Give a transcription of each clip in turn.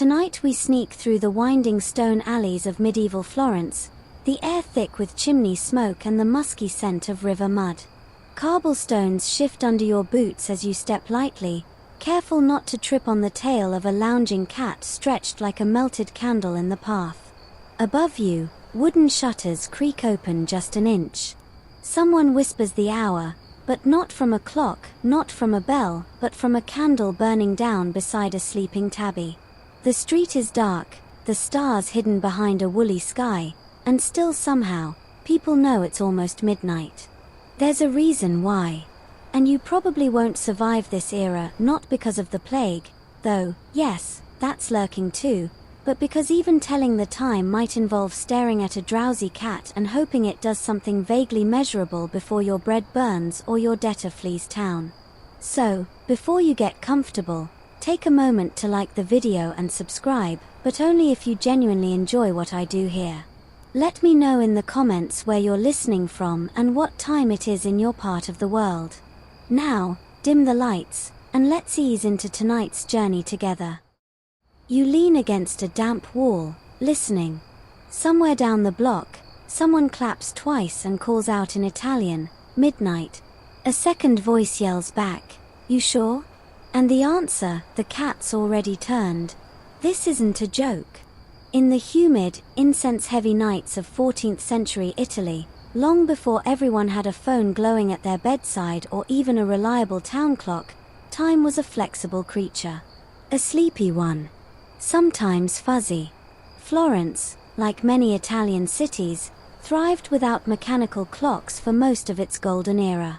Tonight we sneak through the winding stone alleys of medieval Florence, the air thick with chimney smoke and the musky scent of river mud. Cobblestones shift under your boots as you step lightly, careful not to trip on the tail of a lounging cat stretched like a melted candle in the path. Above you, wooden shutters creak open just an inch. Someone whispers the hour, but not from a clock, not from a bell, but from a candle burning down beside a sleeping tabby. The street is dark, the stars hidden behind a woolly sky, and still somehow, people know it's almost midnight. There's a reason why. And you probably won't survive this era, not because of the plague, though, yes, that's lurking too, but because even telling the time might involve staring at a drowsy cat and hoping it does something vaguely measurable before your bread burns or your debtor flees town. So, before you get comfortable, take a moment to like the video and subscribe, but only if you genuinely enjoy what I do here. Let me know in the comments where you're listening from and what time it is in your part of the world. Now, dim the lights, and let's ease into tonight's journey together. You lean against a damp wall, listening. Somewhere down the block, someone claps twice and calls out in Italian, "Midnight." A second voice yells back, "You sure?" And the answer, "The cat's already turned." This isn't a joke. In the humid, incense-heavy nights of 14th century Italy, long before everyone had a phone glowing at their bedside or even a reliable town clock, time was a flexible creature. A sleepy one. Sometimes fuzzy. Florence, like many Italian cities, thrived without mechanical clocks for most of its golden era.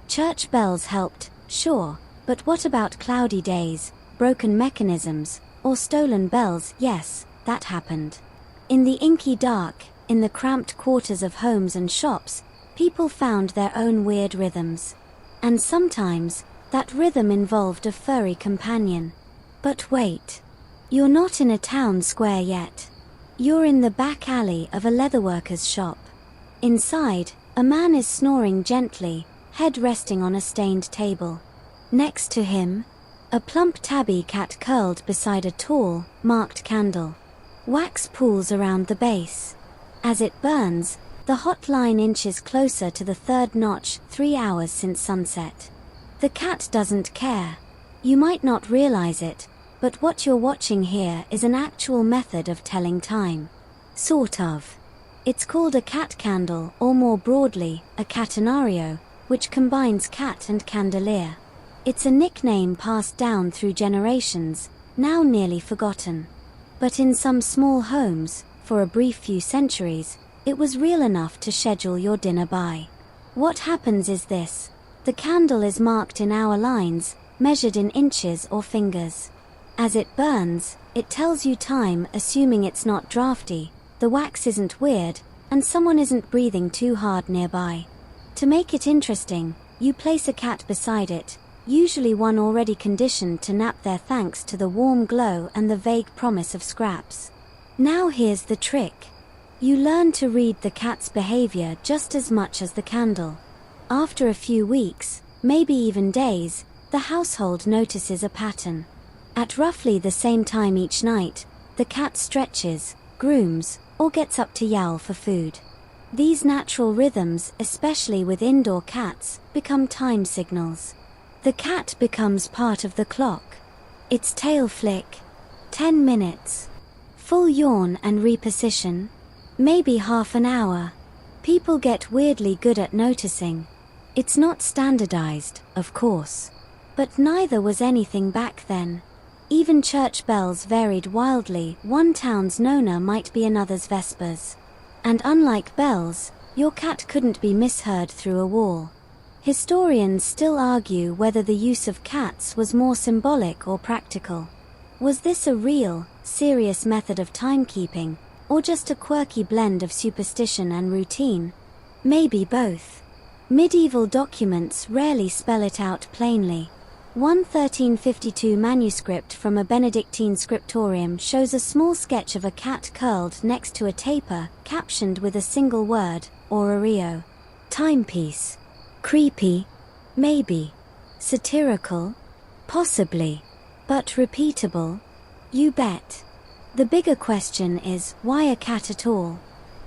Church bells helped, sure, but what about cloudy days, broken mechanisms, or stolen bells? Yes, that happened. In the inky dark, in the cramped quarters of homes and shops, people found their own weird rhythms. And sometimes, that rhythm involved a furry companion. But wait. You're not in a town square yet. You're in the back alley of a leatherworker's shop. Inside, a man is snoring gently, head resting on a stained table. Next to him, a plump tabby cat curled beside a tall, marked candle. Wax pools around the base. As it burns, the hot line inches closer to the third notch, 3 hours since sunset. The cat doesn't care. You might not realize it, but what you're watching here is an actual method of telling time. Sort of. It's called a cat candle, or more broadly, a catenario, which combines cat and candelier. It's a nickname passed down through generations, now nearly forgotten. But in some small homes, for a brief few centuries, it was real enough to schedule your dinner by. What happens is this. The candle is marked in hour lines, measured in inches or fingers. As it burns, it tells you time, assuming it's not drafty, the wax isn't weird, and someone isn't breathing too hard nearby. To make it interesting, you place a cat beside it, usually one already conditioned to nap there thanks to the warm glow and the vague promise of scraps. Now here's the trick. You learn to read the cat's behavior just as much as the candle. After a few weeks, maybe even days, the household notices a pattern. At roughly the same time each night, the cat stretches, grooms, or gets up to yowl for food. These natural rhythms, especially with indoor cats, become time signals. The cat becomes part of the clock. Its tail flick. 10 minutes. Full yawn and reposition. Maybe half an hour. People get weirdly good at noticing. It's not standardized, of course. But neither was anything back then. Even church bells varied wildly. One town's nona might be another's vespers. And unlike bells, your cat couldn't be misheard through a wall. Historians still argue whether the use of cats was more symbolic or practical. Was this a real, serious method of timekeeping, or just a quirky blend of superstition and routine? Maybe both. Medieval documents rarely spell it out plainly. One 1352 manuscript from a Benedictine scriptorium shows a small sketch of a cat curled next to a taper, captioned with a single word, orario. Timepiece. Creepy? Maybe. Satirical? Possibly. But repeatable? You bet. The bigger question is, why a cat at all?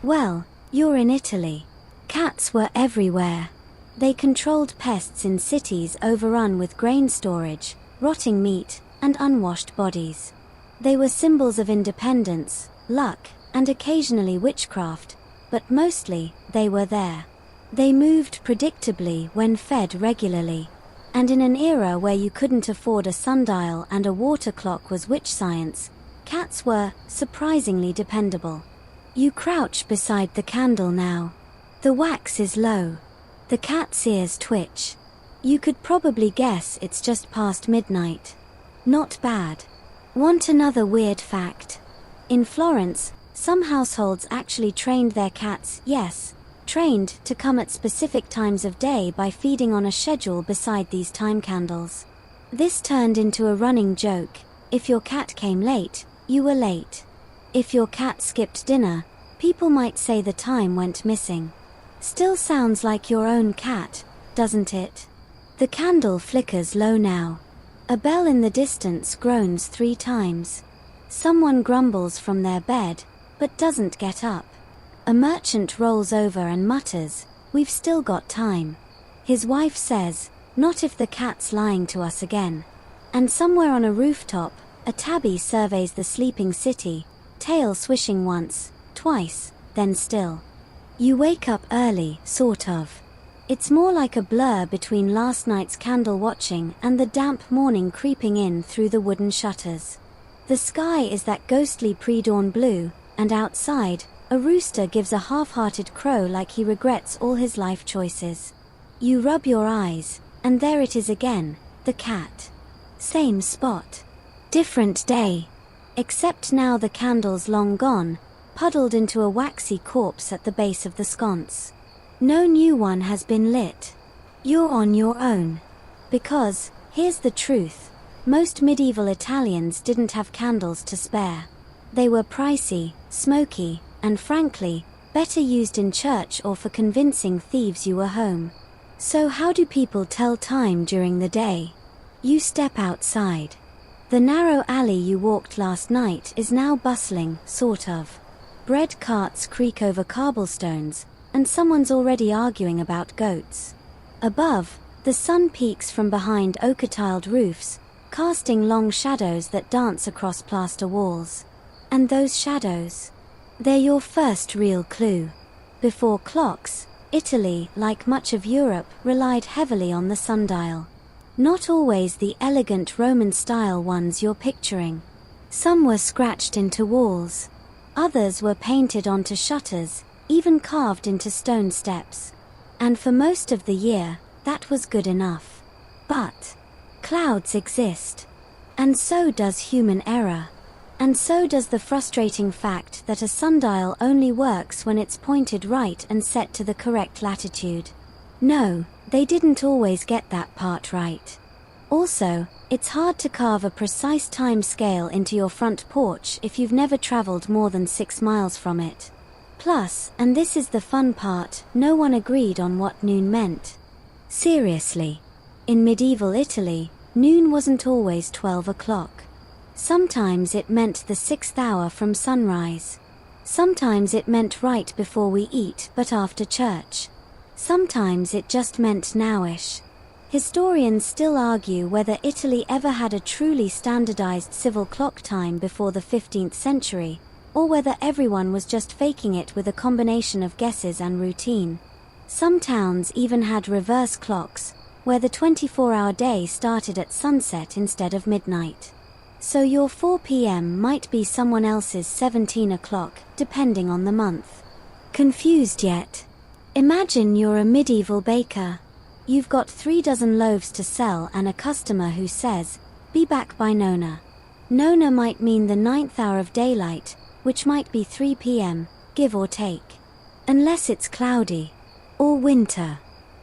Well, you're in Italy. Cats were everywhere. They controlled pests in cities overrun with grain storage, rotting meat, and unwashed bodies. They were symbols of independence, luck, and occasionally witchcraft, but mostly, they were there. They moved predictably when fed regularly. And in an era where you couldn't afford a sundial and a water clock was witch science, cats were surprisingly dependable. You crouch beside the candle now. The wax is low. The cat's ears twitch. You could probably guess it's just past midnight. Not bad. Want another weird fact? In Florence, some households actually trained their cats, yes, trained to come at specific times of day by feeding on a schedule beside these time candles. This turned into a running joke. If your cat came late, you were late. If your cat skipped dinner, people might say the time went missing. Still sounds like your own cat, doesn't it? The candle flickers low now. A bell in the distance groans 3 times. Someone grumbles from their bed, but doesn't get up. A merchant rolls over and mutters, "We've still got time." His wife says, "Not if the cat's lying to us again." And somewhere on a rooftop, a tabby surveys the sleeping city, tail swishing once, twice, then still. You wake up early, sort of. It's more like a blur between last night's candle watching and the damp morning creeping in through the wooden shutters. The sky is that ghostly pre-dawn blue, and outside, a rooster gives a half-hearted crow like he regrets all his life choices. You rub your eyes, and there it is again, the cat. Same spot. Different day. Except now the candle's long gone, puddled into a waxy corpse at the base of the sconce. No new one has been lit. You're on your own. Because, here's the truth, most medieval Italians didn't have candles to spare. They were pricey, smoky, and frankly, better used in church or for convincing thieves you were home. So how do people tell time during the day? You step outside. The narrow alley you walked last night is now bustling, sort of. Bread carts creak over cobblestones, and someone's already arguing about goats. Above, the sun peeks from behind ochre-tiled roofs, casting long shadows that dance across plaster walls. And those shadows? They're your first real clue. Before clocks, Italy, like much of Europe, relied heavily on the sundial. Not always the elegant Roman-style ones you're picturing. Some were scratched into walls. Others were painted onto shutters, even carved into stone steps. And for most of the year, that was good enough. But clouds exist. And so does human error. And so does the frustrating fact that a sundial only works when it's pointed right and set to the correct latitude. No, they didn't always get that part right. Also, it's hard to carve a precise time scale into your front porch if you've never traveled more than 6 miles from it. Plus, and this is the fun part, no one agreed on what noon meant. Seriously. In medieval Italy, noon wasn't always 12 o'clock. Sometimes it meant the 6th hour from sunrise. Sometimes it meant right before we eat but after church. Sometimes it just meant nowish. Historians still argue whether Italy ever had a truly standardized civil clock time before the 15th century, or whether everyone was just faking it with a combination of guesses and routine. Some towns even had reverse clocks, where the 24-hour day started at sunset instead of midnight. So your 4 p.m. might be someone else's 17 o'clock, depending on the month. Confused yet? Imagine you're a medieval baker. You've got 3 dozen loaves to sell and a customer who says, "Be back by Nona." Nona might mean the 9th hour of daylight, which might be 3 p.m., give or take. Unless it's cloudy. Or winter.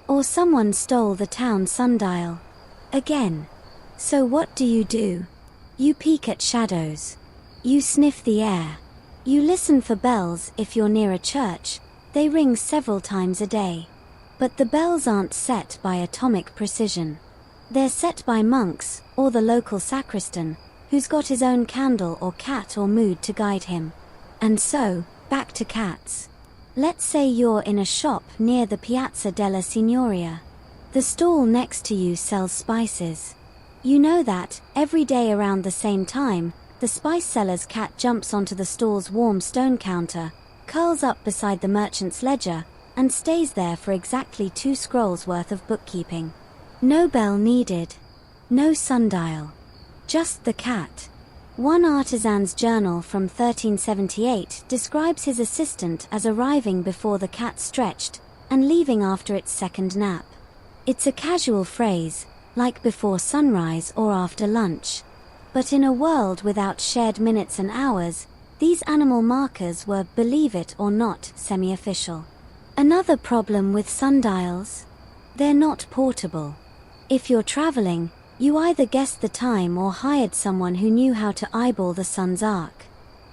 Or someone stole the town sundial. Again. So what do? You peek at shadows. You sniff the air. You listen for bells if you're near a church. They ring several times a day. But the bells aren't set by atomic precision. They're set by monks, or the local sacristan, who's got his own candle or cat or mood to guide him. And so, back to cats. Let's say you're in a shop near the Piazza della Signoria. The stall next to you sells spices. You know that, every day around the same time, the spice seller's cat jumps onto the stall's warm stone counter, curls up beside the merchant's ledger, and stays there for exactly 2 scrolls worth of bookkeeping. No bell needed. No sundial. Just the cat. One artisan's journal from 1378 describes his assistant as arriving before the cat stretched, and leaving after its second nap. It's a casual phrase, like before sunrise or after lunch. But in a world without shared minutes and hours, these animal markers were, believe it or not, semi-official. Another problem with sundials? They're not portable. If you're traveling, you either guessed the time or hired someone who knew how to eyeball the sun's arc.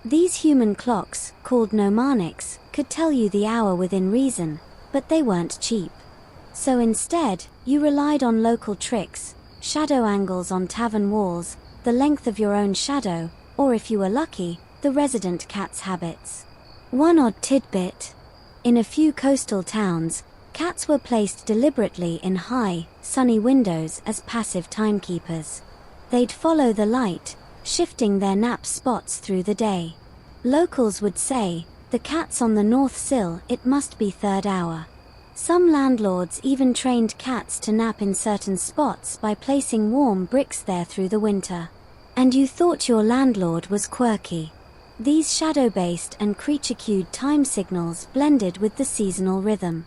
These human clocks, called mnemonics, could tell you the hour within reason, but they weren't cheap. So instead, you relied on local tricks, shadow angles on tavern walls, the length of your own shadow, or if you were lucky, the resident cat's habits. One odd tidbit. In a few coastal towns, cats were placed deliberately in high, sunny windows as passive timekeepers. They'd follow the light, shifting their nap spots through the day. Locals would say, "The cat's on the north sill, it must be third hour." Some landlords even trained cats to nap in certain spots by placing warm bricks there through the winter. And you thought your landlord was quirky. These shadow-based and creature-cued time signals blended with the seasonal rhythm.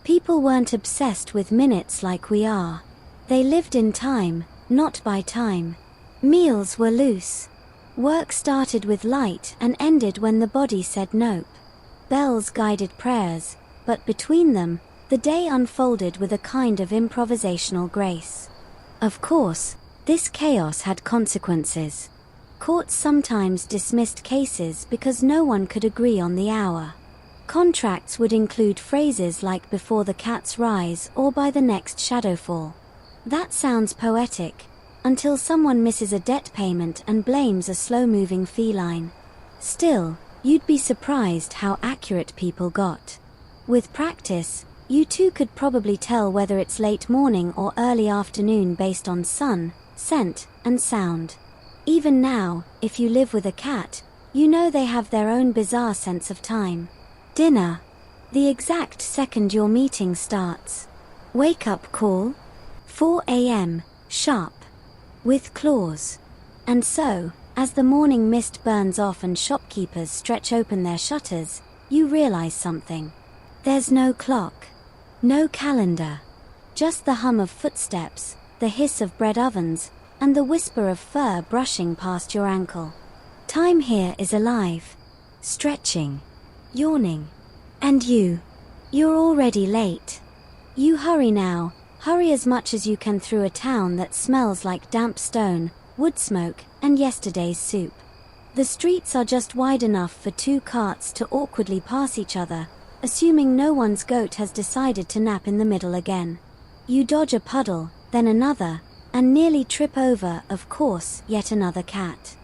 People weren't obsessed with minutes like we are. They lived in time, not by time. Meals were loose. Work started with light and ended when the body said nope. Bells guided prayers, but between them, the day unfolded with a kind of improvisational grace. Of course, this chaos had consequences. Courts sometimes dismissed cases because no one could agree on the hour. Contracts would include phrases like "before the cat's rise" or "by the next shadowfall." That sounds poetic, until someone misses a debt payment and blames a slow-moving feline. Still, you'd be surprised how accurate people got. With practice, you too could probably tell whether it's late morning or early afternoon based on sun, scent, and sound. Even now, if you live with a cat, you know they have their own bizarre sense of time. Dinner. The exact second your meeting starts. Wake-up call. 4 a.m., sharp. With claws. And so, as the morning mist burns off and shopkeepers stretch open their shutters, you realize something. There's no clock. No calendar. Just the hum of footsteps, the hiss of bread ovens, and the whisper of fur brushing past your ankle. Time here is alive. Stretching. Yawning. And you're already late. You hurry now, hurry as much as you can through a town that smells like damp stone, wood smoke, and yesterday's soup. The streets are just wide enough for 2 carts to awkwardly pass each other, assuming no one's goat has decided to nap in the middle again. You dodge a puddle, then another, and nearly trip over, of course, yet another cat.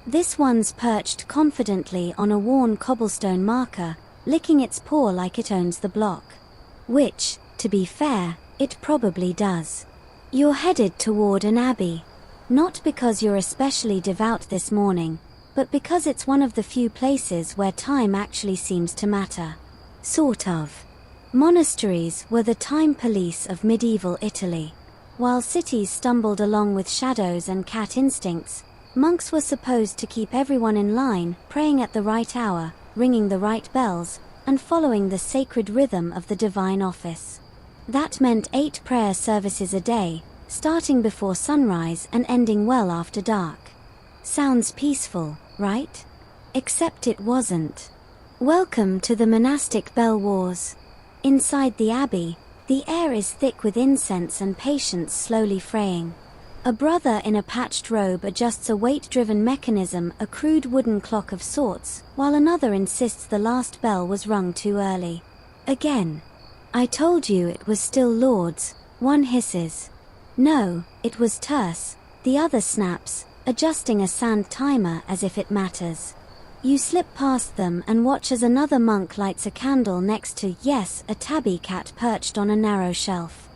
This one's perched confidently on a worn cobblestone marker, licking its paw like it owns the block. Which, to be fair, it probably does. You're headed toward an abbey. Not because you're especially devout this morning, but because it's one of the few places where time actually seems to matter. Sort of. Monasteries were the time police of medieval Italy. While cities stumbled along with shadows and cat instincts, monks were supposed to keep everyone in line, praying at the right hour, ringing the right bells, and following the sacred rhythm of the divine office. That meant 8 prayer services a day, starting before sunrise and ending well after dark. Sounds peaceful, right? Except it wasn't. Welcome to the monastic bell wars. Inside the abbey, the air is thick with incense and patience slowly fraying. A brother in a patched robe adjusts a weight-driven mechanism, a crude wooden clock of sorts, while another insists the last bell was rung too early. Again. I told you it was still Lord's, one hisses. No, it was terse, the other snaps, adjusting a sand timer as if it matters. You slip past them and watch as another monk lights a candle next to, yes, a tabby cat perched on a narrow shelf.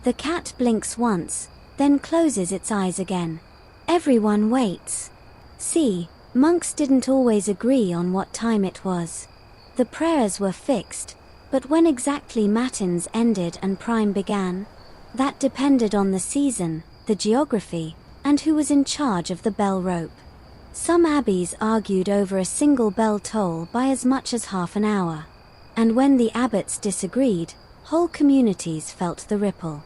The cat blinks once, then closes its eyes again. Everyone waits. See, monks didn't always agree on what time it was. The prayers were fixed, but when exactly matins ended and prime began, that depended on the season, the geography, and who was in charge of the bell rope. Some abbeys argued over a single bell toll by as much as half an hour. And when the abbots disagreed, whole communities felt the ripple.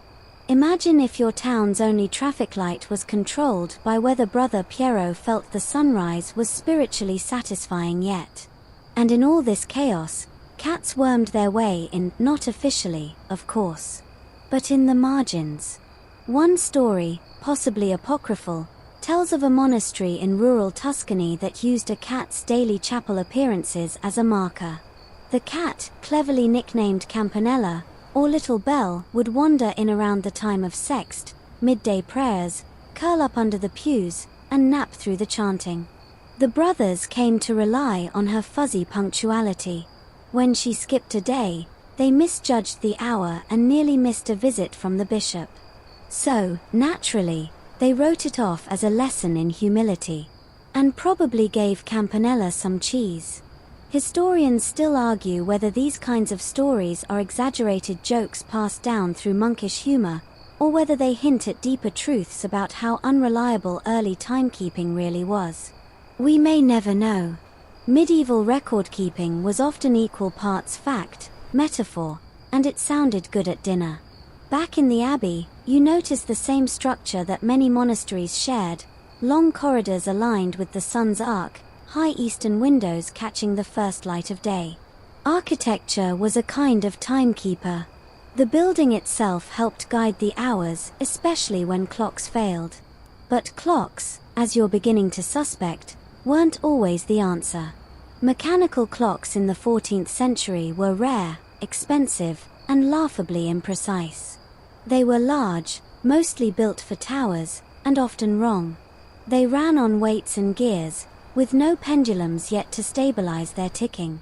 Imagine if your town's only traffic light was controlled by whether Brother Piero felt the sunrise was spiritually satisfying yet. And in all this chaos, cats wormed their way in, not officially, of course, but in the margins. One story, possibly apocryphal, tells of a monastery in rural Tuscany that used a cat's daily chapel appearances as a marker. The cat, cleverly nicknamed Campanella, or Little Bell, would wander in around the time of sext, midday prayers, curl up under the pews, and nap through the chanting. The brothers came to rely on her fuzzy punctuality. When she skipped a day, they misjudged the hour and nearly missed a visit from the bishop. So, naturally, they wrote it off as a lesson in humility, and probably gave Campanella some cheese. Historians still argue whether these kinds of stories are exaggerated jokes passed down through monkish humor, or whether they hint at deeper truths about how unreliable early timekeeping really was. We may never know. Medieval record-keeping was often equal parts fact, metaphor, and it sounded good at dinner. Back in the abbey, you notice the same structure that many monasteries shared: long corridors aligned with the sun's arc, high eastern windows catching the first light of day. Architecture was a kind of timekeeper. The building itself helped guide the hours, especially when clocks failed. But clocks, as you're beginning to suspect, weren't always the answer. Mechanical clocks in the 14th century were rare, expensive, and laughably imprecise. They were large, mostly built for towers, and often wrong. They ran on weights and gears, with no pendulums yet to stabilize their ticking.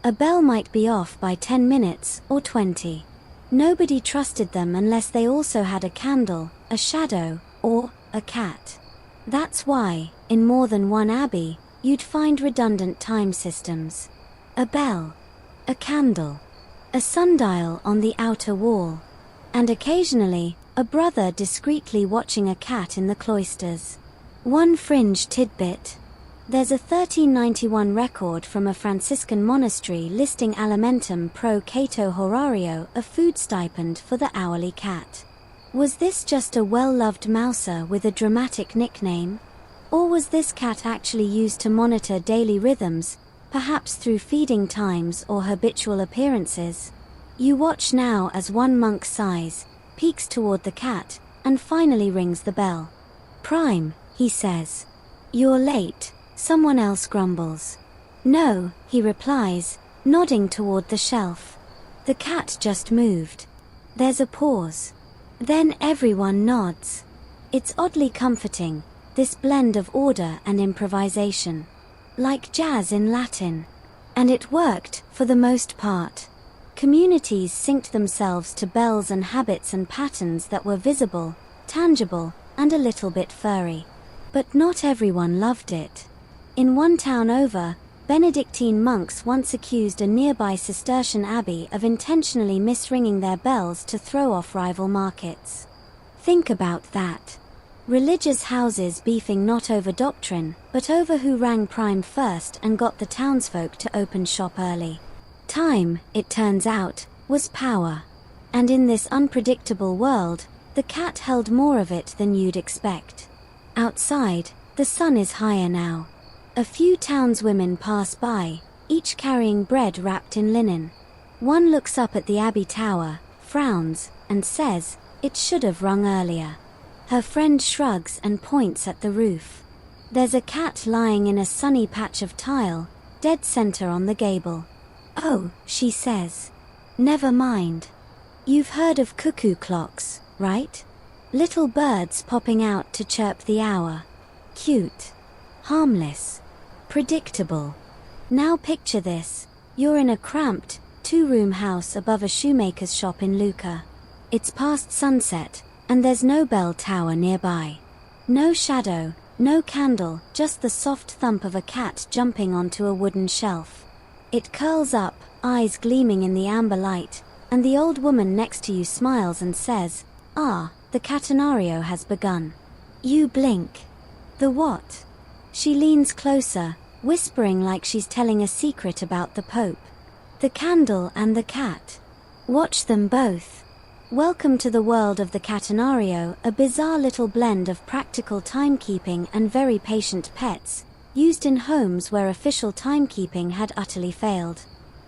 A bell might be off by 10 minutes or 20. Nobody trusted them unless they also had a candle, a shadow, or a cat. That's why, in more than one abbey, you'd find redundant time systems. A bell, a candle, a sundial on the outer wall, and occasionally, a brother discreetly watching a cat in the cloisters. One fringe tidbit. There's a 1391 record from a Franciscan monastery listing alimentum pro cato horario, a food stipend for the hourly cat. Was this just a well-loved mouser with a dramatic nickname? Or was this cat actually used to monitor daily rhythms, perhaps through feeding times or habitual appearances? You watch now as one monk sighs, peeks toward the cat, and finally rings the bell. "Prime," he says. "You're late," someone else grumbles. "No," he replies, nodding toward the shelf. The cat just moved. There's a pause. Then everyone nods. It's oddly comforting, this blend of order and improvisation. Like jazz in Latin. And it worked, for the most part. Communities synced themselves to bells and habits and patterns that were visible, tangible, and a little bit furry. But not everyone loved it. In one town over, Benedictine monks once accused a nearby Cistercian abbey of intentionally misringing their bells to throw off rival markets. Think about that. Religious houses beefing not over doctrine, but over who rang prime first and got the townsfolk to open shop early. Time, it turns out, was power. And in this unpredictable world, the cat held more of it than you'd expect. Outside, the sun is higher now. A few townswomen pass by, each carrying bread wrapped in linen. One looks up at the abbey tower, frowns, and says, "It should have rung earlier." Her friend shrugs and points at the roof. There's a cat lying in a sunny patch of tile, dead center on the gable. "Oh," she says. "Never mind. You've heard of cuckoo clocks, right? Little birds popping out to chirp the hour. Cute. Harmless. Predictable. Now picture this. You're in a cramped, two-room house above a shoemaker's shop in Lucca. It's past sunset, and there's no bell tower nearby. No shadow, no candle, just the soft thump of a cat jumping onto a wooden shelf. It curls up, eyes gleaming in the amber light, and the old woman next to you smiles and says, "Ah, the catenario has begun." You blink. The what? She leans closer, whispering like she's telling a secret about the Pope. The candle and the cat. Watch them both. Welcome to the world of the catenario, a bizarre little blend of practical timekeeping and very patient pets, used in homes where official timekeeping had utterly failed.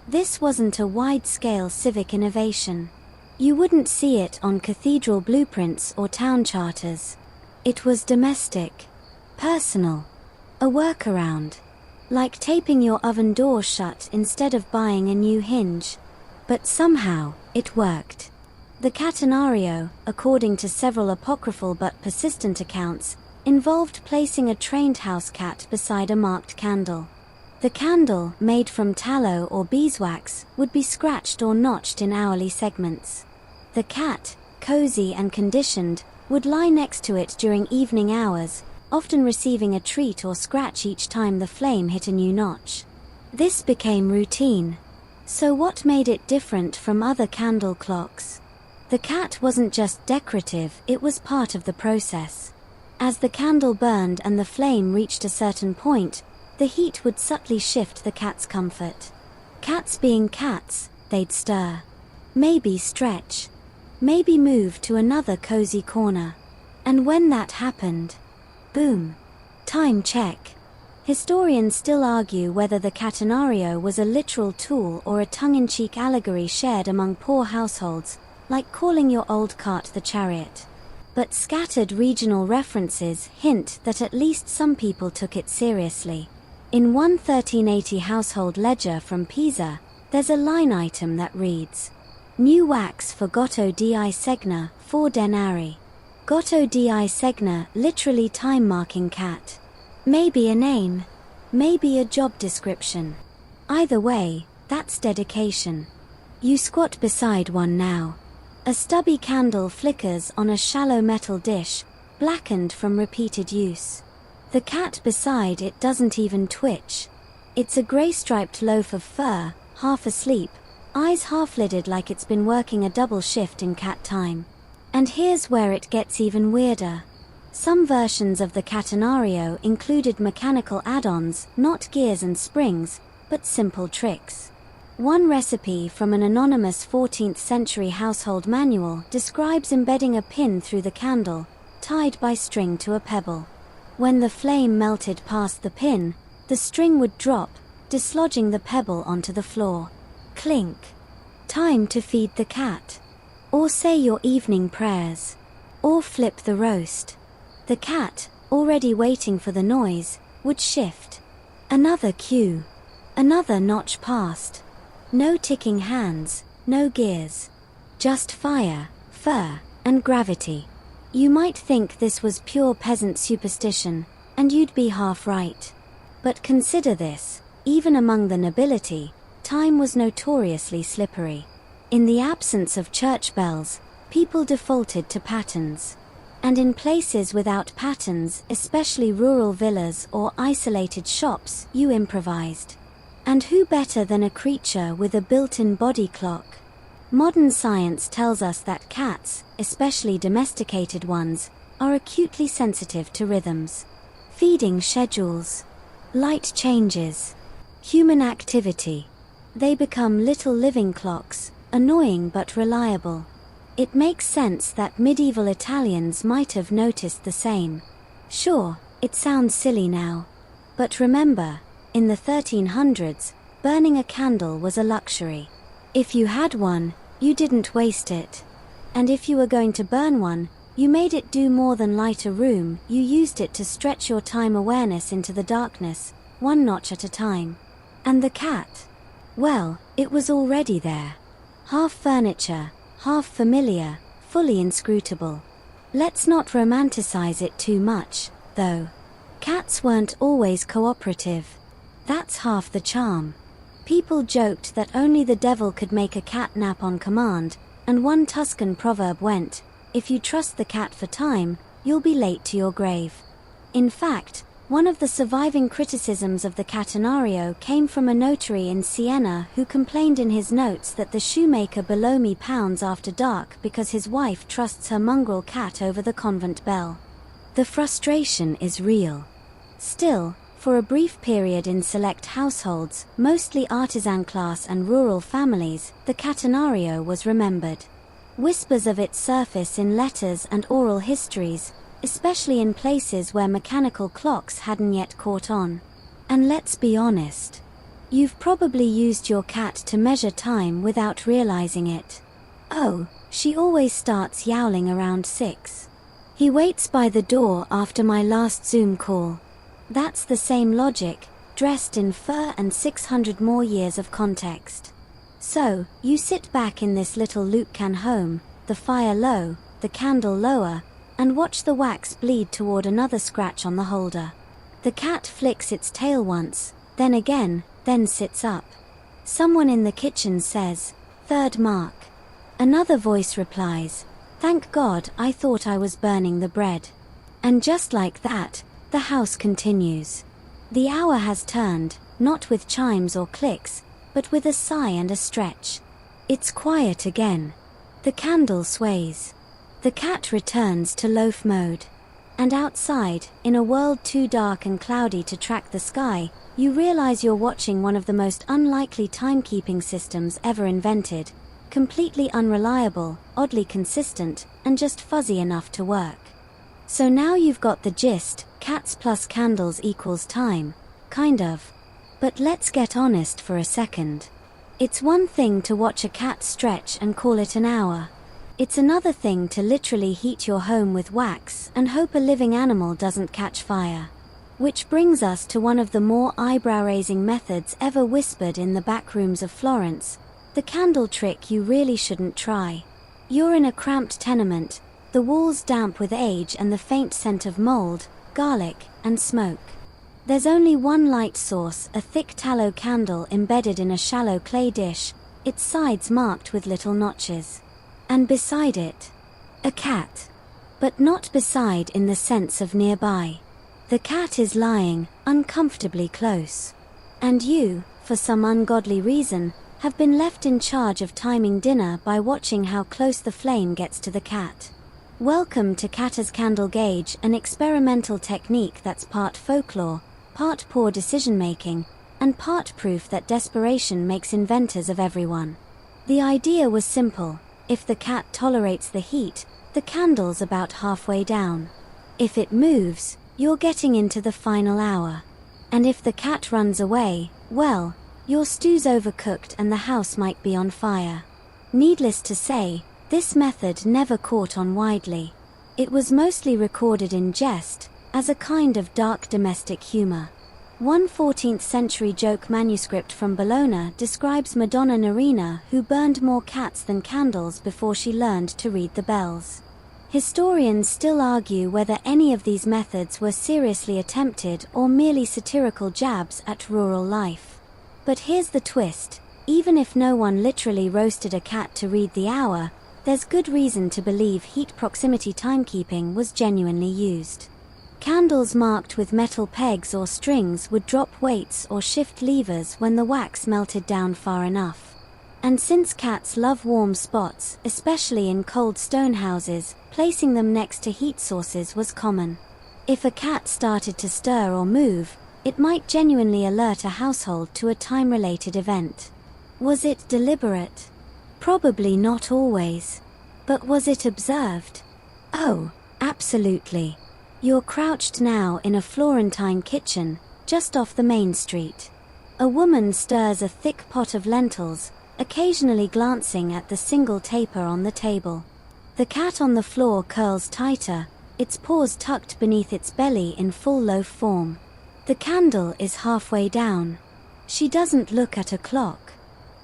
This wasn't a wide-scale civic innovation. You wouldn't see it on cathedral blueprints or town charters. It was domestic, personal, a workaround, like taping your oven door shut instead of buying a new hinge. But somehow, it worked. The catenario, according to several apocryphal but persistent accounts, involved placing a trained house cat beside a marked candle. The candle, made from tallow or beeswax, would be scratched or notched in hourly segments. The cat, cozy and conditioned, would lie next to it during evening hours, often receiving a treat or scratch each time the flame hit a new notch. This became routine. So what made it different from other candle clocks? The cat wasn't just decorative, it was part of the process. As the candle burned and the flame reached a certain point, the heat would subtly shift the cat's comfort. Cats being cats, they'd stir. Maybe stretch. Maybe move to another cozy corner. And when that happened, boom. Time check. Historians still argue whether the catenario was a literal tool or a tongue-in-cheek allegory shared among poor households, like calling your old cart the chariot. But scattered regional references hint that at least some people took it seriously. In one 1380 household ledger from Pisa, there's a line item that reads, "New wax for Gotto di Segna, 4 denari." Gotto di Segna, literally time-marking cat. Maybe a name. Maybe a job description. Either way, that's dedication. You squat beside one now. A stubby candle flickers on a shallow metal dish, blackened from repeated use. The cat beside it doesn't even twitch. It's a grey-striped loaf of fur, half asleep, eyes half-lidded like it's been working a double shift in cat time. And here's where it gets even weirder. Some versions of the catenario included mechanical add-ons, not gears and springs, but simple tricks. One recipe from an anonymous 14th century household manual describes embedding a pin through the candle, tied by string to a pebble. When the flame melted past the pin, the string would drop, dislodging the pebble onto the floor. Clink. Time to feed the cat. Or say your evening prayers. Or flip the roast. The cat, already waiting for the noise, would shift. Another cue. Another notch passed. No ticking hands, no gears. Just fire, fur, and gravity. You might think this was pure peasant superstition, and you'd be half right. But consider this, even among the nobility, time was notoriously slippery. In the absence of church bells, people defaulted to patterns. And in places without patterns, especially rural villas or isolated shops, you improvised. And who better than a creature with a built-in body clock? Modern science tells us that cats, especially domesticated ones, are acutely sensitive to rhythms. Feeding schedules, light changes, human activity. They become little living clocks, annoying but reliable. It makes sense that medieval Italians might have noticed the same. Sure, it sounds silly now. But remember, in the 1300s, burning a candle was a luxury. If you had one, you didn't waste it. And if you were going to burn one, you made it do more than light a room, you used it to stretch your time awareness into the darkness, one notch at a time. And the cat? Well, it was already there. Half furniture, half familiar, fully inscrutable. Let's not romanticize it too much, though. Cats weren't always cooperative. That's half the charm. People joked that only the devil could make a cat nap on command, and one Tuscan proverb went, "If you trust the cat for time, you'll be late to your grave." In fact, one of the surviving criticisms of the Catenario came from a notary in Siena who complained in his notes that the shoemaker below me pounds after dark because his wife trusts her mongrel cat over the convent bell. The frustration is real. Still, for a brief period in select households, mostly artisan class and rural families, the Catenario was remembered. Whispers of its surface in letters and oral histories, especially in places where mechanical clocks hadn't yet caught on. And let's be honest, you've probably used your cat to measure time without realizing it. "Oh, she always starts yowling around 6. He waits by the door after my last Zoom call." That's the same logic, dressed in fur and 600 more years of context. So, you sit back in this little Luke-can home, the fire low, the candle lower, and watch the wax bleed toward another scratch on the holder. The cat flicks its tail once, then again, then sits up. Someone in the kitchen says, "Third mark." Another voice replies, "Thank God, I thought I was burning the bread." And just like that, the house continues. The hour has turned, not with chimes or clicks, but with a sigh and a stretch. It's quiet again. The candle sways. The cat returns to loaf mode. And outside, in a world too dark and cloudy to track the sky, you realize you're watching one of the most unlikely timekeeping systems ever invented, completely unreliable, oddly consistent, and just fuzzy enough to work. So now you've got the gist, cats plus candles equals time, kind of. But let's get honest for a second. It's one thing to watch a cat stretch and call it an hour. It's another thing to literally heat your home with wax and hope a living animal doesn't catch fire. Which brings us to one of the more eyebrow-raising methods ever whispered in the back rooms of Florence, the candle trick you really shouldn't try. You're in a cramped tenement, the walls damp with age and the faint scent of mold, garlic, and smoke. There's only one light source, a thick tallow candle embedded in a shallow clay dish, its sides marked with little notches. And beside it, a cat. But not beside in the sense of nearby. The cat is lying, uncomfortably close. And you, for some ungodly reason, have been left in charge of timing dinner by watching how close the flame gets to the cat. Welcome to Catter's Candle Gauge, an experimental technique that's part folklore, part poor decision-making, and part proof that desperation makes inventors of everyone. The idea was simple. If the cat tolerates the heat, the candle's about halfway down. If it moves, you're getting into the final hour. And if the cat runs away, well, your stew's overcooked and the house might be on fire. Needless to say, this method never caught on widely. It was mostly recorded in jest, as a kind of dark domestic humor. One 14th century joke manuscript from Bologna describes Madonna Narina who burned more cats than candles before she learned to read the bells. Historians still argue whether any of these methods were seriously attempted or merely satirical jabs at rural life. But here's the twist, even if no one literally roasted a cat to read the hour, there's good reason to believe heat proximity timekeeping was genuinely used. Candles marked with metal pegs or strings would drop weights or shift levers when the wax melted down far enough. And since cats love warm spots, especially in cold stone houses, placing them next to heat sources was common. If a cat started to stir or move, it might genuinely alert a household to a time-related event. Was it deliberate? Probably not always. But was it observed? Oh, absolutely. You're crouched now in a Florentine kitchen, just off the main street. A woman stirs a thick pot of lentils, occasionally glancing at the single taper on the table. The cat on the floor curls tighter, its paws tucked beneath its belly in full loaf form. The candle is halfway down. She doesn't look at a clock.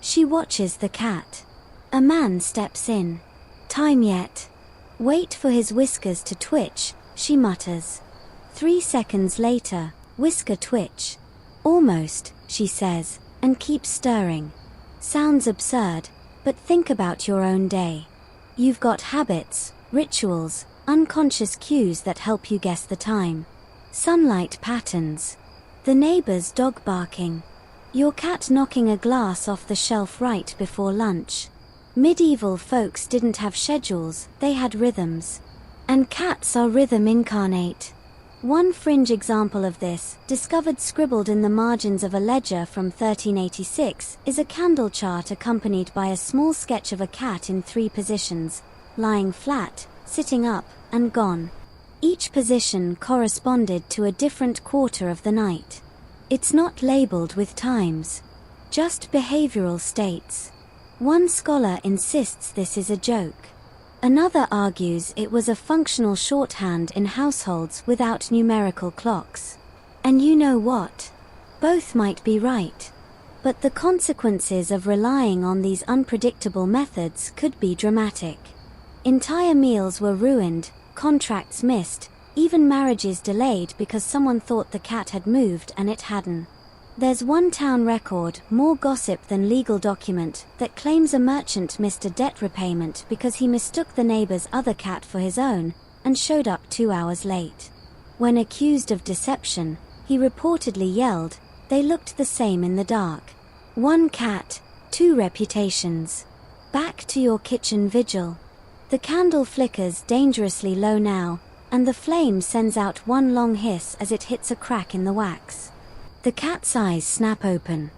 She watches the cat. A man steps in. "Time yet?" "Wait for his whiskers to twitch," she mutters. 3 seconds later, whisker twitch. Almost, she says, and keeps stirring. Sounds absurd, but think about your own day. You've got habits, rituals, unconscious cues that help you guess the time. Sunlight patterns. The neighbor's dog barking. Your cat knocking a glass off the shelf right before lunch. Medieval folks didn't have schedules, they had rhythms. And cats are rhythm incarnate. One fringe example of this, discovered scribbled in the margins of a ledger from 1386, is a candle chart accompanied by a small sketch of a cat in 3 positions, lying flat, sitting up, and gone. Each position corresponded to a different quarter of the night. It's not labeled with times, just behavioral states. One scholar insists this is a joke. Another argues it was a functional shorthand in households without numerical clocks. And you know what? Both might be right. But the consequences of relying on these unpredictable methods could be dramatic. Entire meals were ruined, contracts missed, even marriages delayed because someone thought the cat had moved and it hadn't. There's one town record, more gossip than legal document, that claims a merchant missed a debt repayment because he mistook the neighbor's other cat for his own, and showed up 2 hours late. When accused of deception, he reportedly yelled, "They looked the same in the dark. 1 cat, 2 reputations. Back to your kitchen vigil." The candle flickers dangerously low now, and the flame sends out one long hiss as it hits a crack in the wax. The cat's eyes snap open.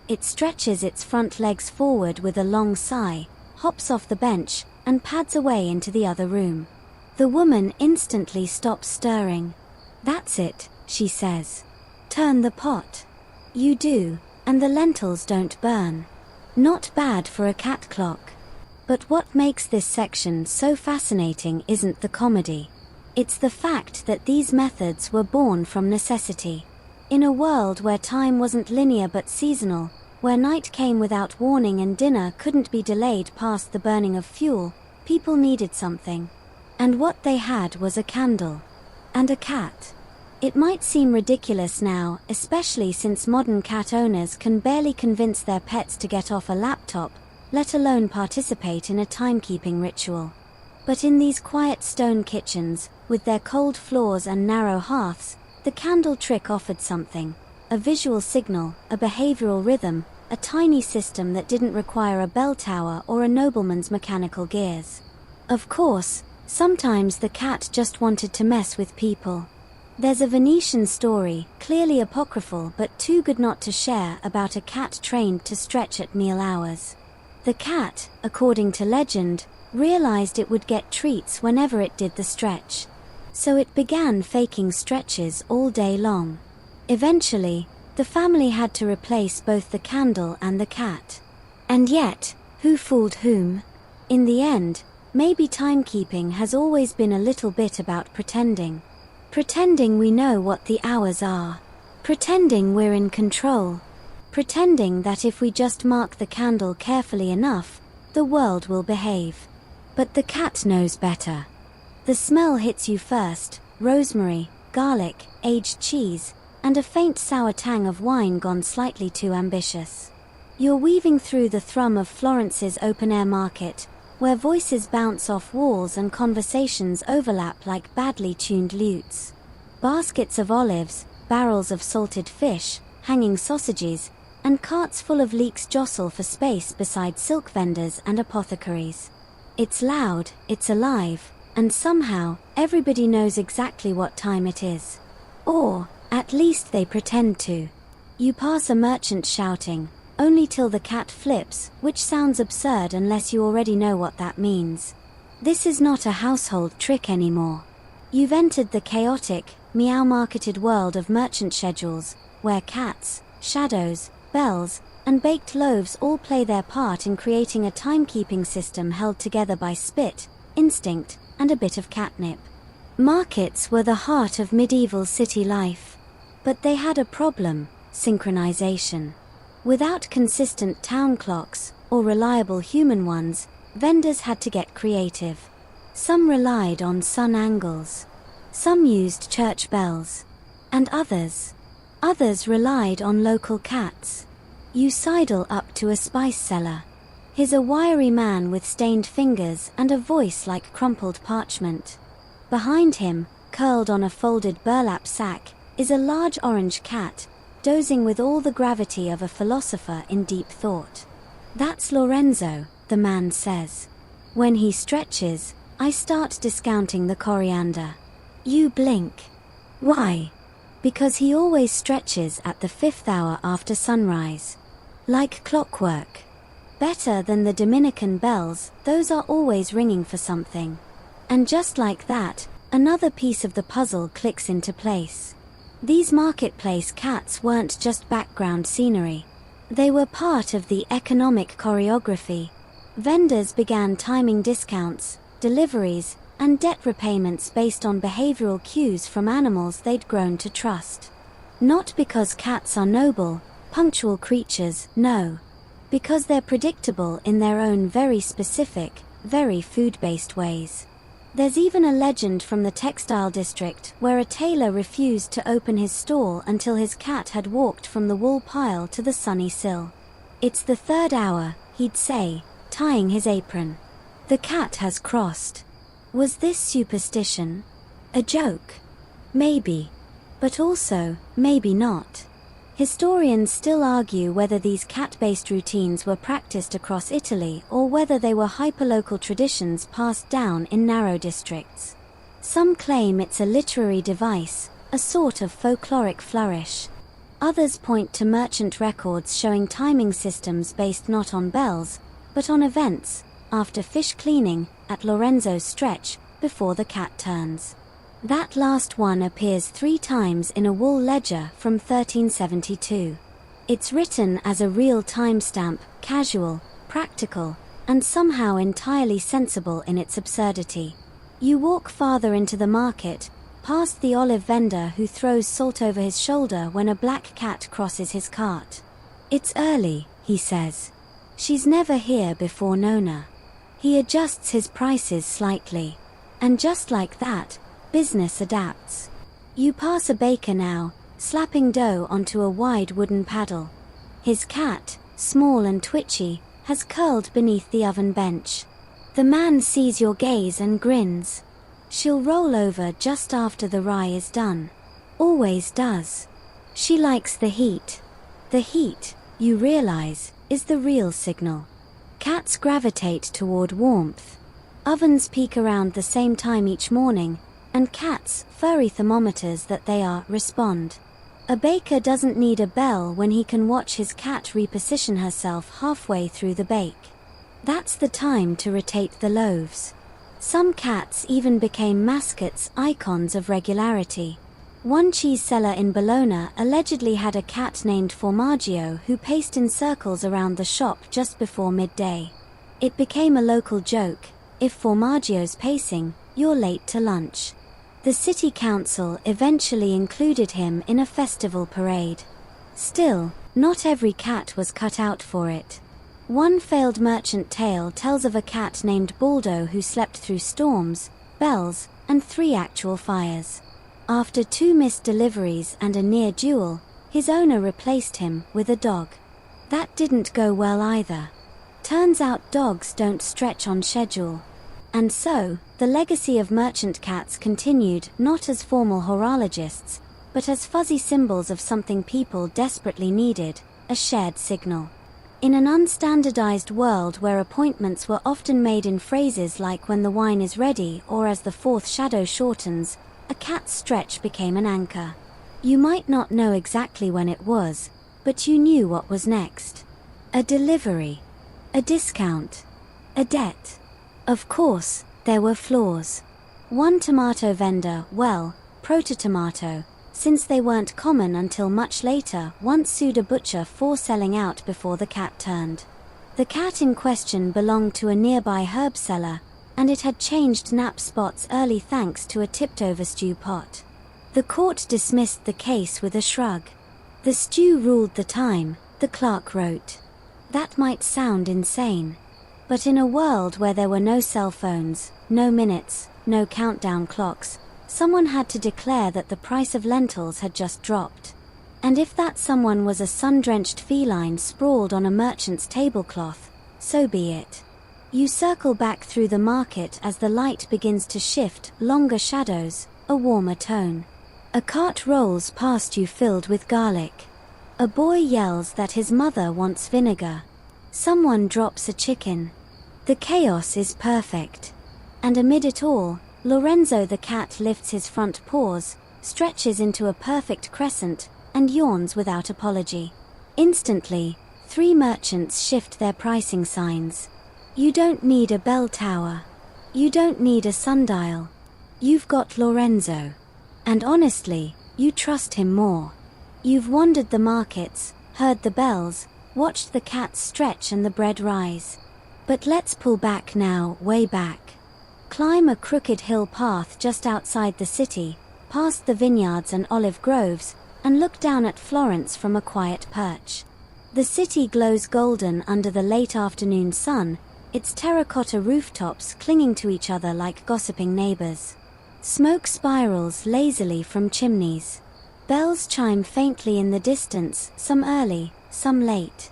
It stretches its front legs forward with a long sigh, hops off the bench, and pads away into the other room. The woman instantly stops stirring. "That's it," she says. "Turn the pot." You do, and the lentils don't burn. Not bad for a cat clock. But what makes this section so fascinating isn't the comedy. It's the fact that these methods were born from necessity. In a world where time wasn't linear but seasonal, where night came without warning and dinner couldn't be delayed past the burning of fuel, people needed something. And what they had was a candle. And a cat. It might seem ridiculous now, especially since modern cat owners can barely convince their pets to get off a laptop, let alone participate in a timekeeping ritual. But in these quiet stone kitchens, with their cold floors and narrow hearths, the candle trick offered something. A visual signal, a behavioral rhythm, a tiny system that didn't require a bell tower or a nobleman's mechanical gears. Of course, sometimes the cat just wanted to mess with people. There's a Venetian story, clearly apocryphal but too good not to share, about a cat trained to stretch at meal hours. The cat, according to legend, realized it would get treats whenever it did the stretch. So it began faking stretches all day long. Eventually, the family had to replace both the candle and the cat. And yet, who fooled whom? In the end, maybe timekeeping has always been a little bit about pretending. Pretending we know what the hours are. Pretending we're in control. Pretending that if we just mark the candle carefully enough, the world will behave. But the cat knows better. The smell hits you first: rosemary, garlic, aged cheese, and a faint sour tang of wine gone slightly too ambitious. You're weaving through the thrum of Florence's open-air market, where voices bounce off walls and conversations overlap like badly tuned lutes. Baskets of olives, barrels of salted fish, hanging sausages, and carts full of leeks jostle for space beside silk vendors and apothecaries. It's loud, it's alive, and somehow, everybody knows exactly what time it is. Or, at least they pretend to. You pass a merchant shouting, only till the cat flips, which sounds absurd unless you already know what that means. This is not a household trick anymore. You've entered the chaotic, meow-marketed world of merchant schedules, where cats, shadows, bells, and baked loaves all play their part in creating a timekeeping system held together by spit, instinct, and a bit of catnip. Markets were the heart of medieval city life. But they had a problem: synchronization. Without consistent town clocks, or reliable human ones, vendors had to get creative. Some relied on sun angles. Some used church bells. And others relied on local cats. You sidle up to a spice seller. He's a wiry man with stained fingers and a voice like crumpled parchment. Behind him, curled on a folded burlap sack, is a large orange cat, dozing with all the gravity of a philosopher in deep thought. That's Lorenzo, the man says. When he stretches, I start discounting the coriander. You blink. Why? Because he always stretches at the 5th hour after sunrise. Like clockwork. Better than the Dominican bells, those are always ringing for something. And just like that, another piece of the puzzle clicks into place. These marketplace cats weren't just background scenery. They were part of the economic choreography. Vendors began timing discounts, deliveries, and debt repayments based on behavioral cues from animals they'd grown to trust. Not because cats are noble, punctual creatures, no. Because they're predictable in their own very specific, very food-based ways. There's even a legend from the textile district where a tailor refused to open his stall until his cat had walked from the wool pile to the sunny sill. It's the 3rd hour, he'd say, tying his apron. The cat has crossed. Was this superstition? A joke? Maybe. But also, maybe not. Historians still argue whether these cat-based routines were practiced across Italy or whether they were hyperlocal traditions passed down in narrow districts. Some claim it's a literary device, a sort of folkloric flourish. Others point to merchant records showing timing systems based not on bells, but on events, after fish cleaning, at Lorenzo's stretch, before the cat turns. That last one appears 3 times in a wool ledger from 1372. It's written as a real timestamp, casual, practical, and somehow entirely sensible in its absurdity. You walk farther into the market, past the olive vendor who throws salt over his shoulder when a black cat crosses his cart. It's early, he says. She's never here before Nona. He adjusts his prices slightly. And just like that, business adapts. You pass a baker now, slapping dough onto a wide wooden paddle. His cat, small and twitchy, has curled beneath the oven bench. The man sees your gaze and grins. She'll roll over just after the rye is done. Always does. She likes the heat. The heat, you realize, is the real signal. Cats gravitate toward warmth. Ovens peak around the same time each morning, and cats, furry thermometers that they are, respond. A baker doesn't need a bell when he can watch his cat reposition herself halfway through the bake. That's the time to rotate the loaves. Some cats even became mascots, icons of regularity. One cheese seller in Bologna allegedly had a cat named Formaggio who paced in circles around the shop just before midday. It became a local joke: if Formaggio's pacing, you're late to lunch. The city council eventually included him in a festival parade. Still, not every cat was cut out for it. One failed merchant tale tells of a cat named Baldo who slept through storms, bells, and 3 actual fires. After 2 missed deliveries and a near duel, his owner replaced him with a dog. That didn't go well either. Turns out dogs don't stretch on schedule. And so, the legacy of merchant cats continued not as formal horologists, but as fuzzy symbols of something people desperately needed, a shared signal. In an unstandardized world where appointments were often made in phrases like "when the wine is ready" or "as the 4th shadow shortens," a cat's stretch became an anchor. You might not know exactly when it was, but you knew what was next. A delivery. A discount. A debt. Of course, there were flaws. One tomato vendor, well, proto-tomato, since they weren't common until much later, once sued a butcher for selling out before the cat turned. The cat in question belonged to a nearby herb seller, and it had changed nap spots early thanks to a tipped-over stew pot. The court dismissed the case with a shrug. The stew ruled the time, the clerk wrote. That might sound insane. But in a world where there were no cell phones, no minutes, no countdown clocks, someone had to declare that the price of lentils had just dropped. And if that someone was a sun-drenched feline sprawled on a merchant's tablecloth, so be it. You circle back through the market as the light begins to shift, longer shadows, a warmer tone. A cart rolls past you filled with garlic. A boy yells that his mother wants vinegar. Someone drops a chicken. The chaos is perfect. And amid it all, Lorenzo the cat lifts his front paws, stretches into a perfect crescent, and yawns without apology. Instantly, 3 merchants shift their pricing signs. You don't need a bell tower. You don't need a sundial. You've got Lorenzo. And honestly, you trust him more. You've wandered the markets, heard the bells, watched the cats stretch and the bread rise. But let's pull back now, way back. Climb a crooked hill path just outside the city, past the vineyards and olive groves, and look down at Florence from a quiet perch. The city glows golden under the late afternoon sun, its terracotta rooftops clinging to each other like gossiping neighbors. Smoke spirals lazily from chimneys. Bells chime faintly in the distance, some early, some late.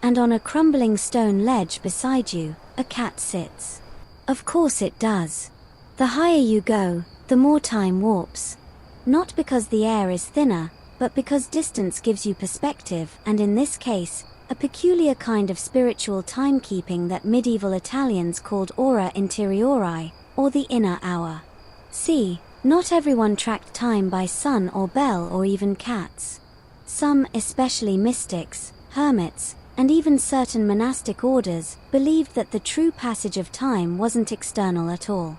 And on a crumbling stone ledge beside you, a cat sits. Of course it does. The higher you go, the more time warps. Not because the air is thinner, but because distance gives you perspective, and in this case, a peculiar kind of spiritual timekeeping that medieval Italians called ora interiori, or the inner hour. See, not everyone tracked time by sun or bell or even cats. Some, especially mystics, hermits, and even certain monastic orders, believed that the true passage of time wasn't external at all.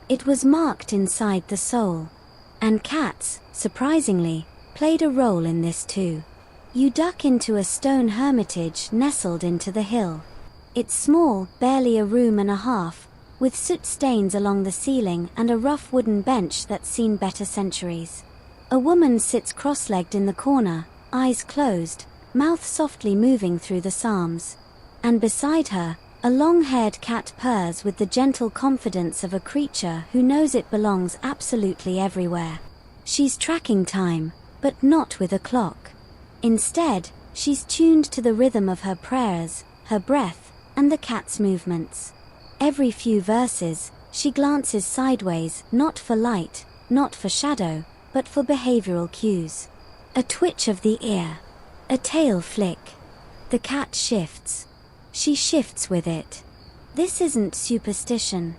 It was marked inside the soul. And cats, surprisingly, played a role in this too. You duck into a stone hermitage nestled into the hill. It's small, barely a room and a half, with soot stains along the ceiling and a rough wooden bench that's seen better centuries. A woman sits cross-legged in the corner, eyes closed, mouth softly moving through the psalms. And beside her, a long-haired cat purrs with the gentle confidence of a creature who knows it belongs absolutely everywhere. She's tracking time, but not with a clock. Instead, she's tuned to the rhythm of her prayers, her breath, and the cat's movements. Every few verses, she glances sideways, not for light, not for shadow, but for behavioral cues. A twitch of the ear. A tail flick. The cat shifts. She shifts with it. This isn't superstition.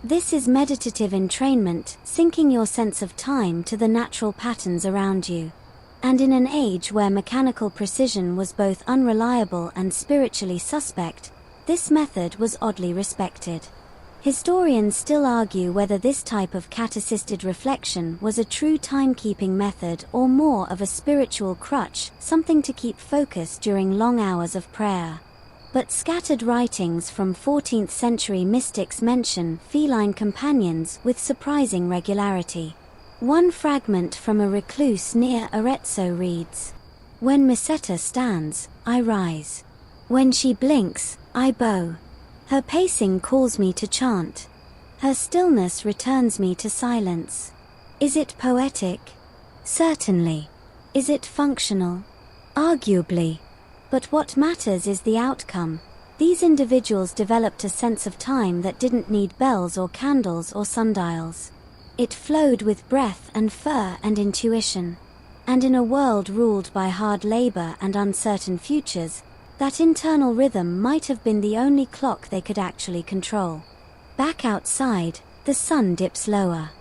This is meditative entrainment, syncing your sense of time to the natural patterns around you. And in an age where mechanical precision was both unreliable and spiritually suspect, this method was oddly respected. Historians still argue whether this type of cat-assisted reflection was a true timekeeping method or more of a spiritual crutch, something to keep focus during long hours of prayer. But scattered writings from 14th century mystics mention feline companions with surprising regularity. One fragment from a recluse near Arezzo reads, "When Misetta stands, I rise. When she blinks, I bow. Her pacing calls me to chant. Her stillness returns me to silence." Is it poetic? Certainly. Is it functional? Arguably. But what matters is the outcome. These individuals developed a sense of time that didn't need bells or candles or sundials. It flowed with breath and fur and intuition. And in a world ruled by hard labor and uncertain futures, that internal rhythm might have been the only clock they could actually control. Back outside, the sun dips lower.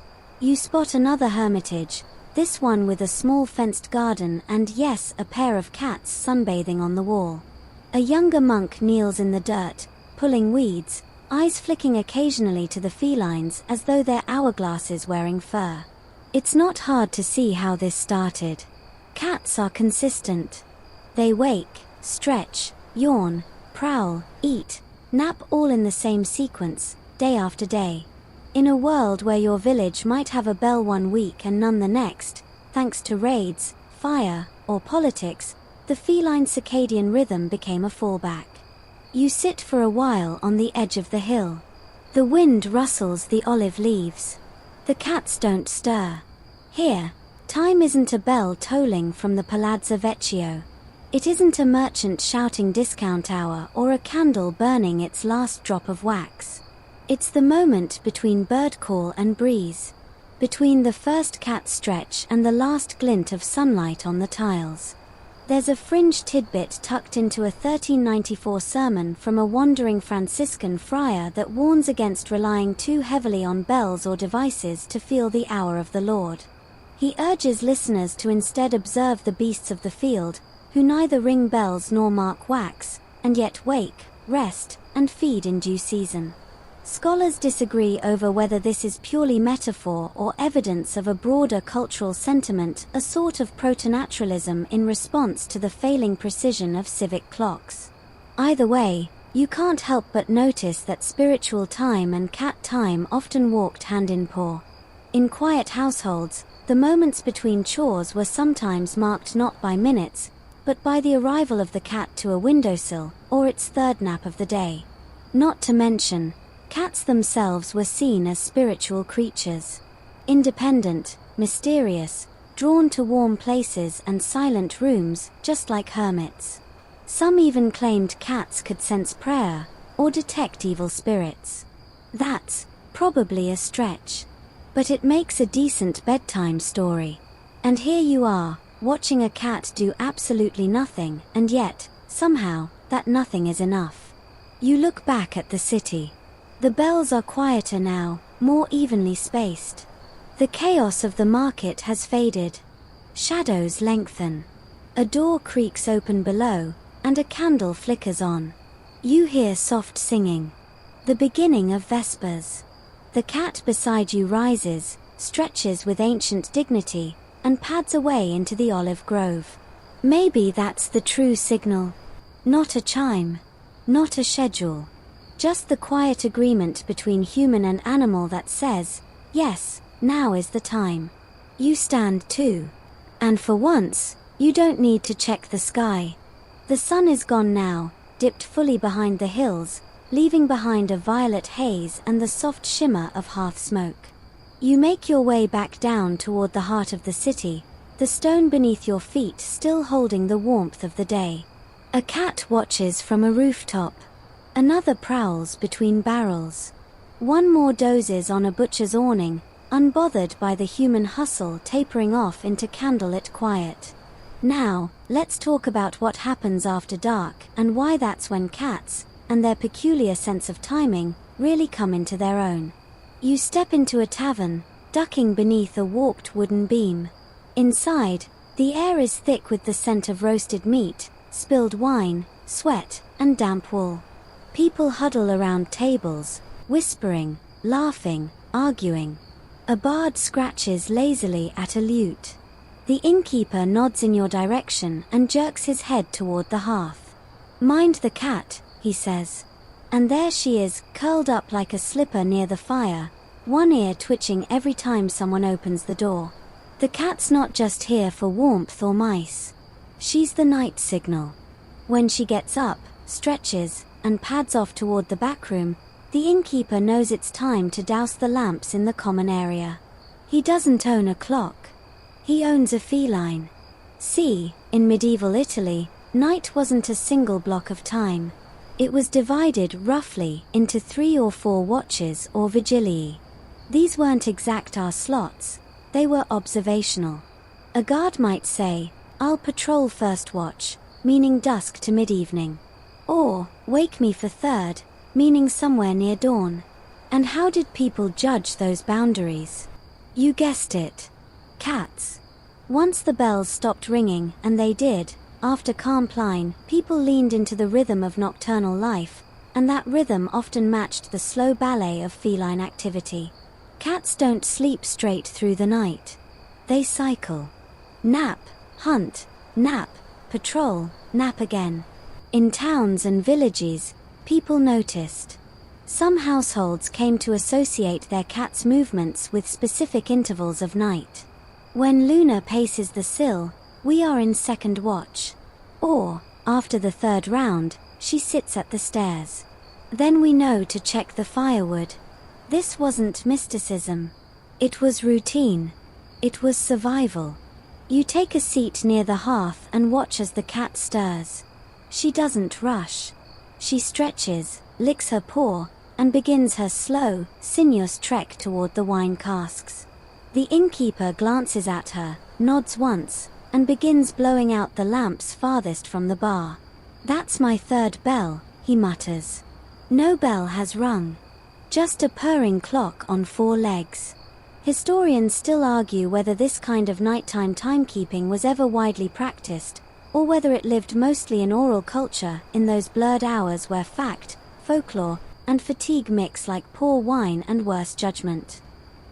You spot another hermitage, this one with a small fenced garden and yes, a pair of cats sunbathing on the wall. A younger monk kneels in the dirt, pulling weeds, eyes flicking occasionally to the felines as though they're hourglasses wearing fur. It's not hard to see how this started. Cats are consistent. They wake, stretch, yawn, prowl, eat, nap all in the same sequence, day after day. In a world where your village might have a bell one week and none the next, thanks to raids, fire, or politics, the feline circadian rhythm became a fallback. You sit for a while on the edge of the hill. The wind rustles the olive leaves. The cats don't stir. Here, time isn't a bell tolling from the Palazzo Vecchio. It isn't a merchant shouting discount hour or a candle burning its last drop of wax. It's the moment between bird call and breeze, between the first cat stretch and the last glint of sunlight on the tiles. There's a fringe tidbit tucked into a 1394 sermon from a wandering Franciscan friar that warns against relying too heavily on bells or devices to feel the hour of the Lord. He urges listeners to instead observe the beasts of the field, who neither ring bells nor mark wax, and yet wake, rest, and feed in due season. Scholars disagree over whether this is purely metaphor or evidence of a broader cultural sentiment, a sort of protonaturalism in response to the failing precision of civic clocks. Either way, you can't help but notice that spiritual time and cat time often walked hand in paw. In quiet households, the moments between chores were sometimes marked not by minutes, but by the arrival of the cat to a windowsill, or its third nap of the day. Not to mention, cats themselves were seen as spiritual creatures. Independent, mysterious, drawn to warm places and silent rooms, just like hermits. Some even claimed cats could sense prayer, or detect evil spirits. That's probably a stretch. But it makes a decent bedtime story. And here you are, watching a cat do absolutely nothing, and yet, somehow, that nothing is enough. You look back at the city. The bells are quieter now, more evenly spaced. The chaos of the market has faded. Shadows lengthen. A door creaks open below, and a candle flickers on. You hear soft singing. The beginning of Vespers. The cat beside you rises, stretches with ancient dignity, and pads away into the olive grove. Maybe that's the true signal. Not a chime. Not a schedule. Just the quiet agreement between human and animal that says, yes, now is the time. You stand too. And for once, you don't need to check the sky. The sun is gone now, dipped fully behind the hills, leaving behind a violet haze and the soft shimmer of hearth smoke. You make your way back down toward the heart of the city, the stone beneath your feet still holding the warmth of the day. A cat watches from a rooftop. Another prowls between barrels. One more dozes on a butcher's awning, unbothered by the human hustle tapering off into candlelit quiet. Now, let's talk about what happens after dark and why that's when cats, and their peculiar sense of timing, really come into their own. You step into a tavern, ducking beneath a warped wooden beam. Inside, the air is thick with the scent of roasted meat, spilled wine, sweat, and damp wool. People huddle around tables, whispering, laughing, arguing. A bard scratches lazily at a lute. The innkeeper nods in your direction and jerks his head toward the hearth. "Mind the cat," he says. And there she is, curled up like a slipper near the fire, one ear twitching every time someone opens the door. The cat's not just here for warmth or mice. She's the night signal. When she gets up, stretches, and pads off toward the back room, the innkeeper knows it's time to douse the lamps in the common area. He doesn't own a clock. He owns a feline. See, in medieval Italy, night wasn't a single block of time. It was divided roughly into 3 or 4 watches or vigilii. These weren't exact hour slots, they were observational. A guard might say, "I'll patrol first watch," meaning dusk to mid-evening. Or, "Wake me for third," meaning somewhere near dawn. And how did people judge those boundaries? You guessed it. Cats. Once the bells stopped ringing, and they did, after Compline, people leaned into the rhythm of nocturnal life, and that rhythm often matched the slow ballet of feline activity. Cats don't sleep straight through the night. They cycle. Nap, hunt, nap, patrol, nap again. In towns and villages, people noticed. Some households came to associate their cat's movements with specific intervals of night. When Luna paces the sill, we are in second watch. Or, after the third round, she sits at the stairs. Then we know to check the firewood. This wasn't mysticism. It was routine. It was survival. You take a seat near the hearth and watch as the cat stirs. She doesn't rush. She stretches, licks her paw, and begins her slow, sinuous trek toward the wine casks. The innkeeper glances at her, nods once, and begins blowing out the lamps farthest from the bar. "That's my third bell," he mutters. No bell has rung. Just a purring clock on 4 legs. Historians still argue whether this kind of nighttime timekeeping was ever widely practiced, or whether it lived mostly in oral culture in those blurred hours where fact, folklore, and fatigue mix like poor wine and worse judgment.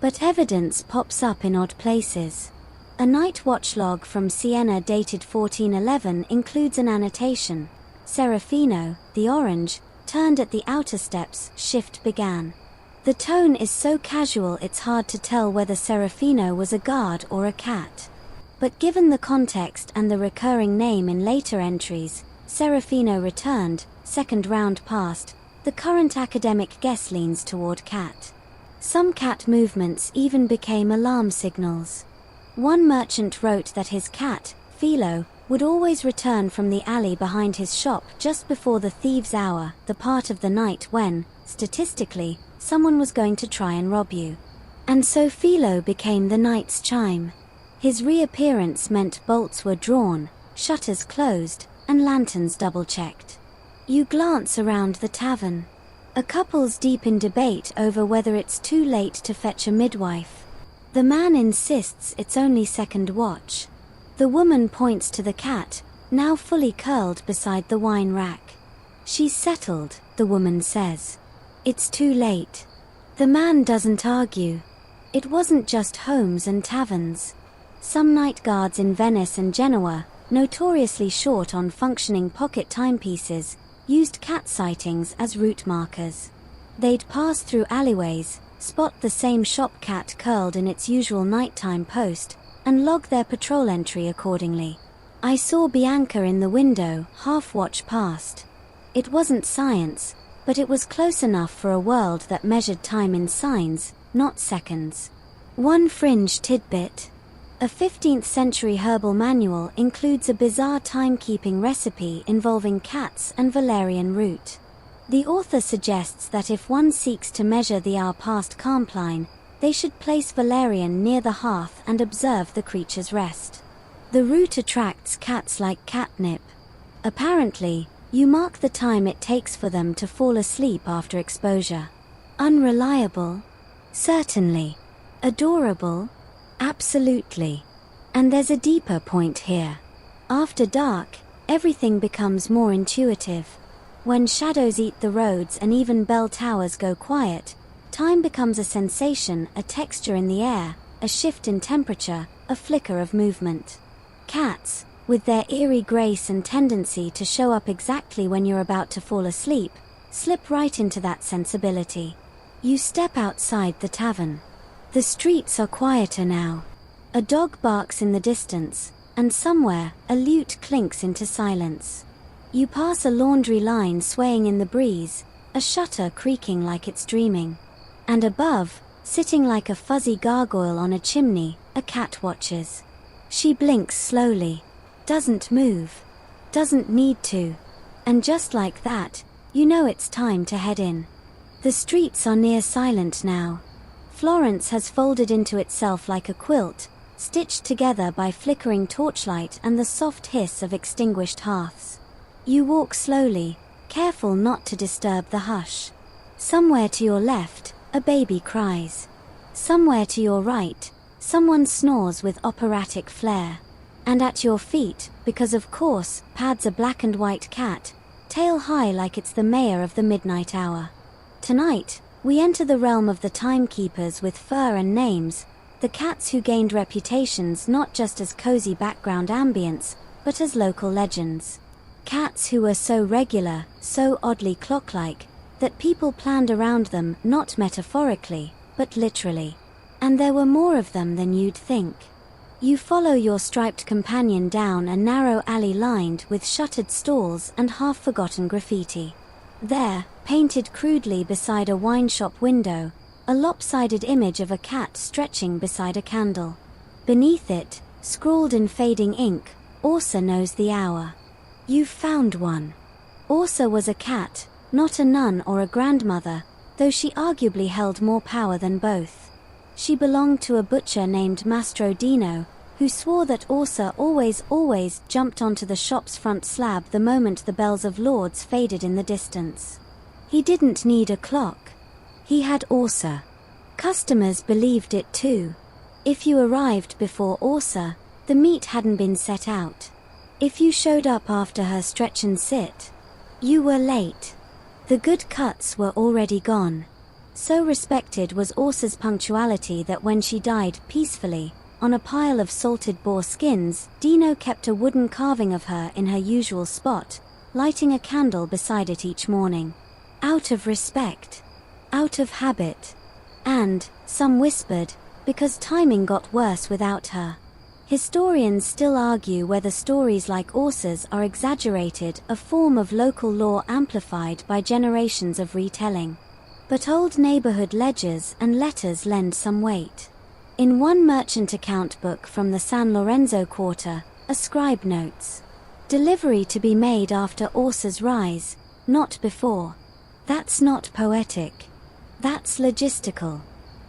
But evidence pops up in odd places. A night watch log from Siena dated 1411 includes an annotation. Serafino, the orange, turned at the outer steps, shift began. The tone is so casual it's hard to tell whether Serafino was a guard or a cat. But given the context and the recurring name in later entries, Serafino returned, second round passed, the current academic guess leans toward cat. Some cat movements even became alarm signals. One merchant wrote that his cat, Philo, would always return from the alley behind his shop just before the thieves' hour, the part of the night when, statistically, someone was going to try and rob you. And so Philo became the night's chime. His reappearance meant bolts were drawn, shutters closed, and lanterns double-checked. You glance around the tavern. A couple's deep in debate over whether it's too late to fetch a midwife. The man insists it's only second watch. The woman points to the cat, now fully curled beside the wine rack. "She's settled," the woman says. "It's too late." The man doesn't argue. It wasn't just homes and taverns. Some night guards in Venice and Genoa, notoriously short on functioning pocket timepieces, used cat sightings as route markers. They'd pass through alleyways, spot the same shop cat curled in its usual nighttime post, and log their patrol entry accordingly. "I saw Bianca in the window, half watch past." It wasn't science, but it was close enough for a world that measured time in signs, not seconds. One fringe tidbit. A 15th century herbal manual includes a bizarre timekeeping recipe involving cats and valerian root. The author suggests that if one seeks to measure the hour past Compline, they should place valerian near the hearth and observe the creature's rest. The root attracts cats like catnip. Apparently, you mark the time it takes for them to fall asleep after exposure. Unreliable? Certainly. Adorable? Absolutely. And there's a deeper point here. After dark, everything becomes more intuitive. When shadows eat the roads and even bell towers go quiet, time becomes a sensation, a texture in the air, a shift in temperature, a flicker of movement. Cats, with their eerie grace and tendency to show up exactly when you're about to fall asleep, slip right into that sensibility. You step outside the tavern. The streets are quieter now. A dog barks in the distance, and somewhere, a lute clinks into silence. You pass a laundry line swaying in the breeze, a shutter creaking like it's dreaming. And above, sitting like a fuzzy gargoyle on a chimney, a cat watches. She blinks slowly. Doesn't move. Doesn't need to. And just like that, you know it's time to head in. The streets are near silent now. Florence has folded into itself like a quilt, stitched together by flickering torchlight and the soft hiss of extinguished hearths. You walk slowly, careful not to disturb the hush. Somewhere to your left, a baby cries. Somewhere to your right, someone snores with operatic flair. And at your feet, because of course, pads a black and white cat, tail high like it's the mayor of the midnight hour. Tonight, we enter the realm of the timekeepers with fur and names, the cats who gained reputations not just as cozy background ambience, but as local legends. Cats who were so regular, so oddly clock-like, that people planned around them not metaphorically, but literally. And there were more of them than you'd think. You follow your striped companion down a narrow alley lined with shuttered stalls and half-forgotten graffiti. There, painted crudely beside a wine shop window, a lopsided image of a cat stretching beside a candle. Beneath it, scrawled in fading ink, Orsa knows the hour. You've found one. Orsa was a cat, not a nun or a grandmother, though she arguably held more power than both. She belonged to a butcher named Mastro Dino, who swore that Orsa always jumped onto the shop's front slab the moment the bells of Lourdes faded in the distance. He didn't need a clock. He had Orsa. Customers believed it too. If you arrived before Orsa, the meat hadn't been set out. If you showed up after her stretch and sit, you were late. The good cuts were already gone. So respected was Orsa's punctuality that when she died peacefully, on a pile of salted boar skins, Dino kept a wooden carving of her in her usual spot, lighting a candle beside it each morning. Out of respect. Out of habit. And, some whispered, because timing got worse without her. Historians still argue whether stories like Orsa's are exaggerated, a form of local lore amplified by generations of retelling. But old neighborhood ledgers and letters lend some weight. In one merchant account book from the San Lorenzo quarter, a scribe notes, "Delivery to be made after Orsa's rise, not before." That's not poetic. That's logistical.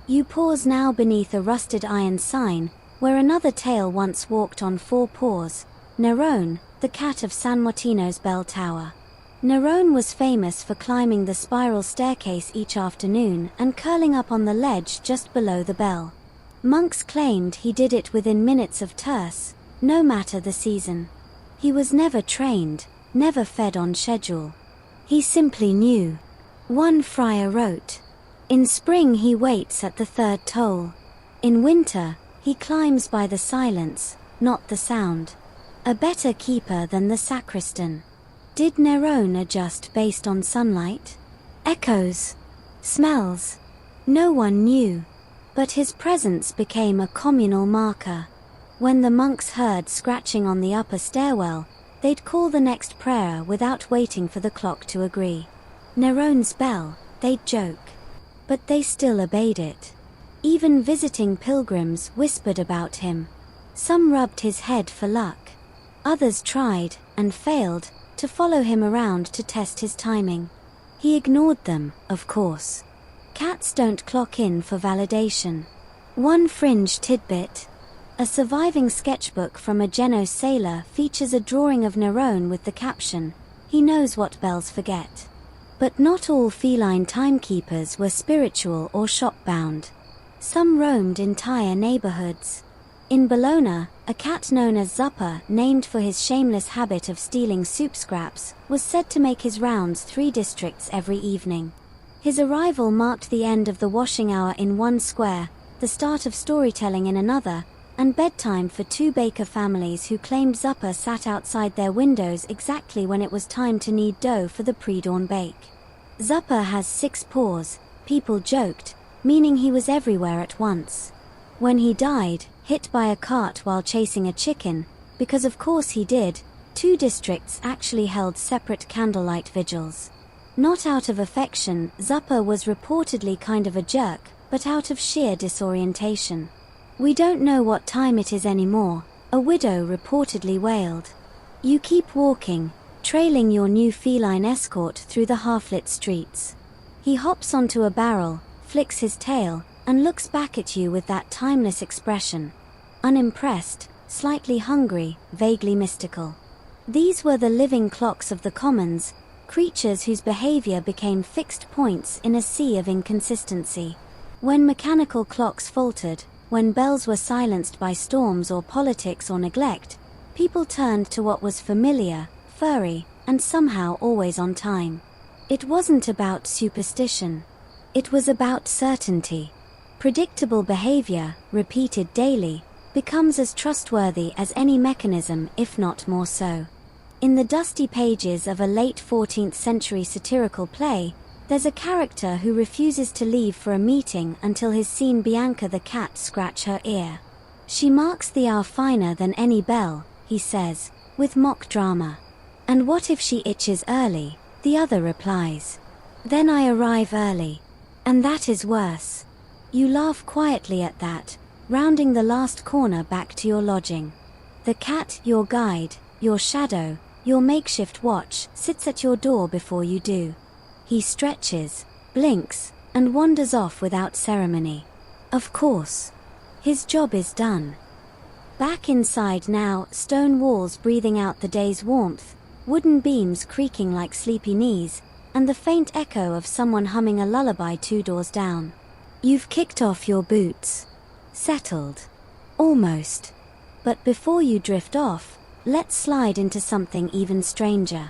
You pause now beneath a rusted iron sign, where another tale once walked on four paws, Nerone, the cat of San Martino's bell tower. Nerone was famous for climbing the spiral staircase each afternoon and curling up on the ledge just below the bell. Monks claimed he did it within minutes of terce, no matter the season. He was never trained, never fed on schedule. He simply knew. One friar wrote, "In spring he waits at the third toll. In winter, he climbs by the silence, not the sound. A better keeper than the sacristan." Did Nerone adjust based on sunlight? Echoes? Smells? No one knew. But his presence became a communal marker. When the monks heard scratching on the upper stairwell, they'd call the next prayer without waiting for the clock to agree. Nerone's bell, they'd joke. But they still obeyed it. Even visiting pilgrims whispered about him. Some rubbed his head for luck. Others tried, and failed, to follow him around to test his timing. He ignored them, of course. Cats don't clock in for validation. One fringe tidbit. A surviving sketchbook from a Genoese sailor features a drawing of Nerone with the caption, "He knows what bells forget." But not all feline timekeepers were spiritual or shop-bound. Some roamed entire neighborhoods. In Bologna, a cat known as Zuppa, named for his shameless habit of stealing soup scraps, was said to make his rounds 3 districts every evening. His arrival marked the end of the washing hour in one square, the start of storytelling in another, and bedtime for 2 baker families who claimed Zuppa sat outside their windows exactly when it was time to knead dough for the pre-dawn bake. Zuppa has 6 paws, people joked, meaning he was everywhere at once. When he died, hit by a cart while chasing a chicken, because of course he did, 2 districts actually held separate candlelight vigils. Not out of affection, Zuppa was reportedly kind of a jerk, but out of sheer disorientation. "We don't know what time it is anymore," a widow reportedly wailed. You keep walking, trailing your new feline escort through the half-lit streets. He hops onto a barrel, flicks his tail, and looks back at you with that timeless expression. Unimpressed, slightly hungry, vaguely mystical. These were the living clocks of the commons, creatures whose behavior became fixed points in a sea of inconsistency. When mechanical clocks faltered, when bells were silenced by storms or politics or neglect, people turned to what was familiar, furry, and somehow always on time. It wasn't about superstition. It was about certainty. Predictable behavior, repeated daily, becomes as trustworthy as any mechanism, if not more so. In the dusty pages of a late 14th century satirical play, there's a character who refuses to leave for a meeting until he's seen Bianca the cat scratch her ear. "She marks the hour finer than any bell," he says, with mock drama. "And what if she itches early?" the other replies. "Then I arrive early. And that is worse." You laugh quietly at that, rounding the last corner back to your lodging. The cat, your guide, your shadow, your makeshift watch, sits at your door before you do. He stretches, blinks, and wanders off without ceremony. Of course. His job is done. Back inside now, stone walls breathing out the day's warmth, wooden beams creaking like sleepy knees, and the faint echo of someone humming a lullaby 2 doors down. You've kicked off your boots. Settled. Almost. But before you drift off, let's slide into something even stranger.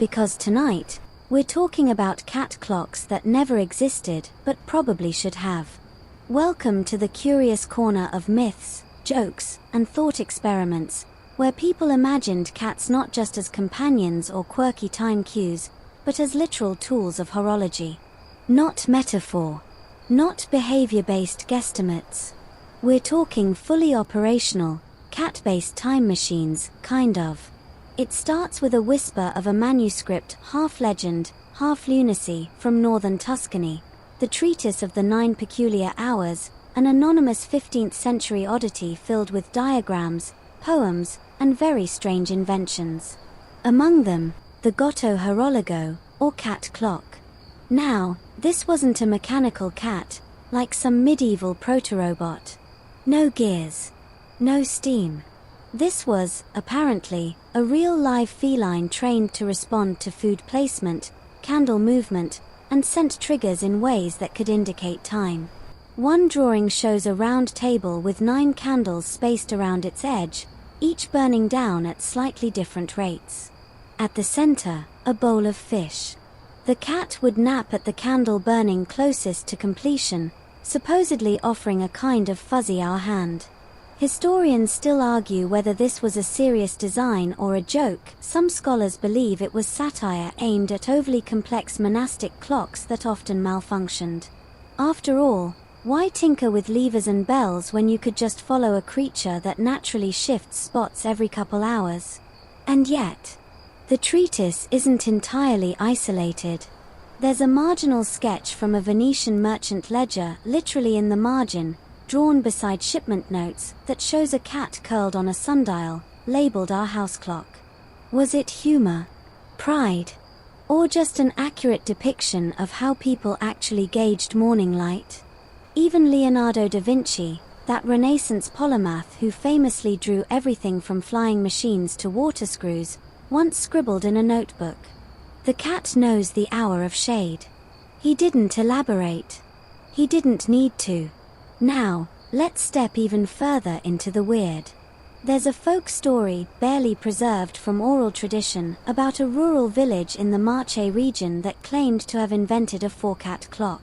Because tonight, we're talking about cat clocks that never existed but probably should have. Welcome to the curious corner of myths, jokes, and thought experiments, where people imagined cats not just as companions or quirky time cues, but as literal tools of horology. Not metaphor. Not behavior-based guesstimates. We're talking fully operational, cat-based time machines, kind of. It starts with a whisper of a manuscript, half legend, half lunacy, from northern Tuscany, the treatise of the 9 peculiar hours, an anonymous 15th century oddity filled with diagrams, poems, and very strange inventions. Among them, the Gotto Horologo, or cat clock. Now, this wasn't a mechanical cat, like some medieval proto-robot. No gears. No steam. This was, apparently, a real live feline trained to respond to food placement, candle movement, and scent triggers in ways that could indicate time. One drawing shows a round table with 9 candles spaced around its edge, each burning down at slightly different rates. At the center, a bowl of fish. The cat would nap at the candle burning closest to completion, supposedly offering a kind of fuzzy hour hand. Historians still argue whether this was a serious design or a joke. Some scholars believe it was satire aimed at overly complex monastic clocks that often malfunctioned. After all, why tinker with levers and bells when you could just follow a creature that naturally shifts spots every couple hours? And yet, the treatise isn't entirely isolated. There's a marginal sketch from a Venetian merchant ledger, literally in the margin, drawn beside shipment notes, that shows a cat curled on a sundial, labeled our house clock. Was it humor, pride, or just an accurate depiction of how people actually gauged morning light? Even Leonardo da Vinci, that Renaissance polymath who famously drew everything from flying machines to water screws, once scribbled in a notebook, "The cat knows the hour of shade." He didn't elaborate. He didn't need to. Now, let's step even further into the weird. There's a folk story, barely preserved from oral tradition, about a rural village in the Marche region that claimed to have invented a 4-cat clock.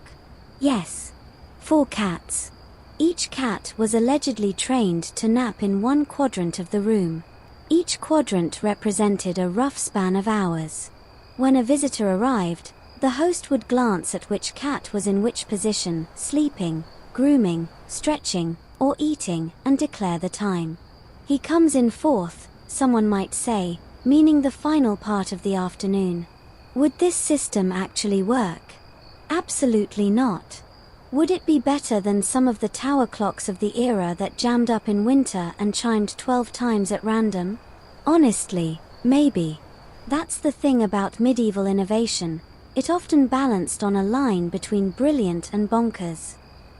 Yes, 4 cats. Each cat was allegedly trained to nap in one quadrant of the room. Each quadrant represented a rough span of hours. When a visitor arrived, the host would glance at which cat was in which position, sleeping, grooming, stretching, or eating, and declare the time. He comes in 4th, someone might say, meaning the final part of the afternoon. Would this system actually work? Absolutely not. Would it be better than some of the tower clocks of the era that jammed up in winter and chimed 12 times at random? Honestly, maybe. That's the thing about medieval innovation. It often balanced on a line between brilliant and bonkers.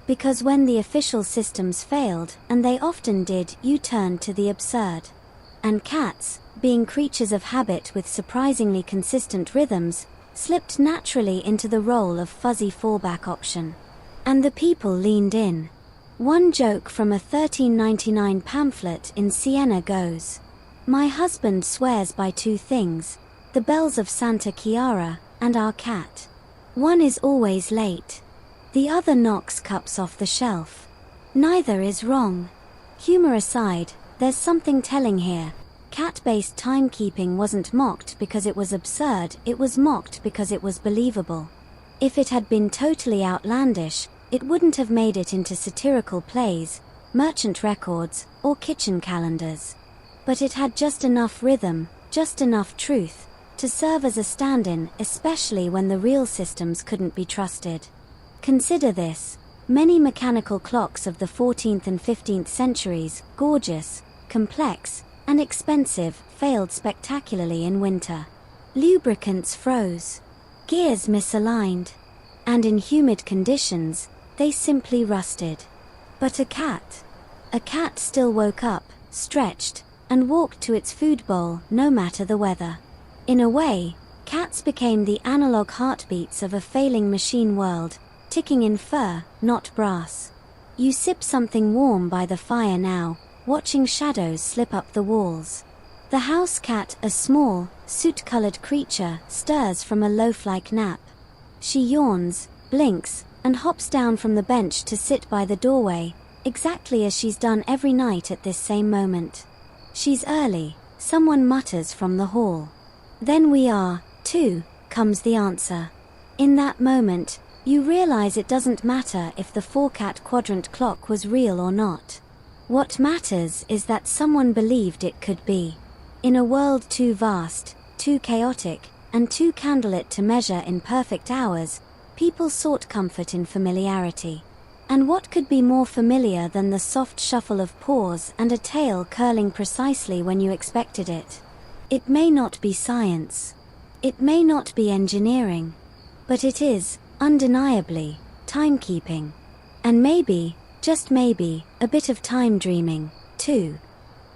Because when the official systems failed, and they often did, you turned to the absurd. And cats, being creatures of habit with surprisingly consistent rhythms, slipped naturally into the role of fuzzy fallback option. And the people leaned in. One joke from a 1399 pamphlet in Siena goes, "My husband swears by 2 things, the bells of Santa Chiara, and our cat. One is always late. The other knocks cups off the shelf. Neither is wrong." Humor aside, there's something telling here. Cat-based timekeeping wasn't mocked because it was absurd, it was mocked because it was believable. If it had been totally outlandish, it wouldn't have made it into satirical plays, merchant records, or kitchen calendars. But it had just enough rhythm, just enough truth, to serve as a stand-in, especially when the real systems couldn't be trusted. Consider this. Many mechanical clocks of the 14th and 15th centuries, gorgeous, complex, and expensive, failed spectacularly in winter. Lubricants froze, gears misaligned, and in humid conditions, they simply rusted. But a cat still woke up, stretched, and walked to its food bowl, no matter the weather. In a way, cats became the analog heartbeats of a failing machine world, ticking in fur, not brass. You sip something warm by the fire now, watching shadows slip up the walls. The house cat, a small, soot-colored creature, stirs from a loaf-like nap. She yawns, blinks, and hops down from the bench to sit by the doorway, exactly as she's done every night at this same moment. She's early, someone mutters from the hall. Then we are, too, comes the answer. In that moment, you realize it doesn't matter if the 4-cat quadrant clock was real or not. What matters is that someone believed it could be. In a world too vast, too chaotic, and too candlelit to measure in perfect hours, people sought comfort in familiarity. And what could be more familiar than the soft shuffle of paws and a tail curling precisely when you expected it? It may not be science. It may not be engineering. But it is, undeniably, timekeeping. And maybe, just maybe, a bit of time dreaming, too.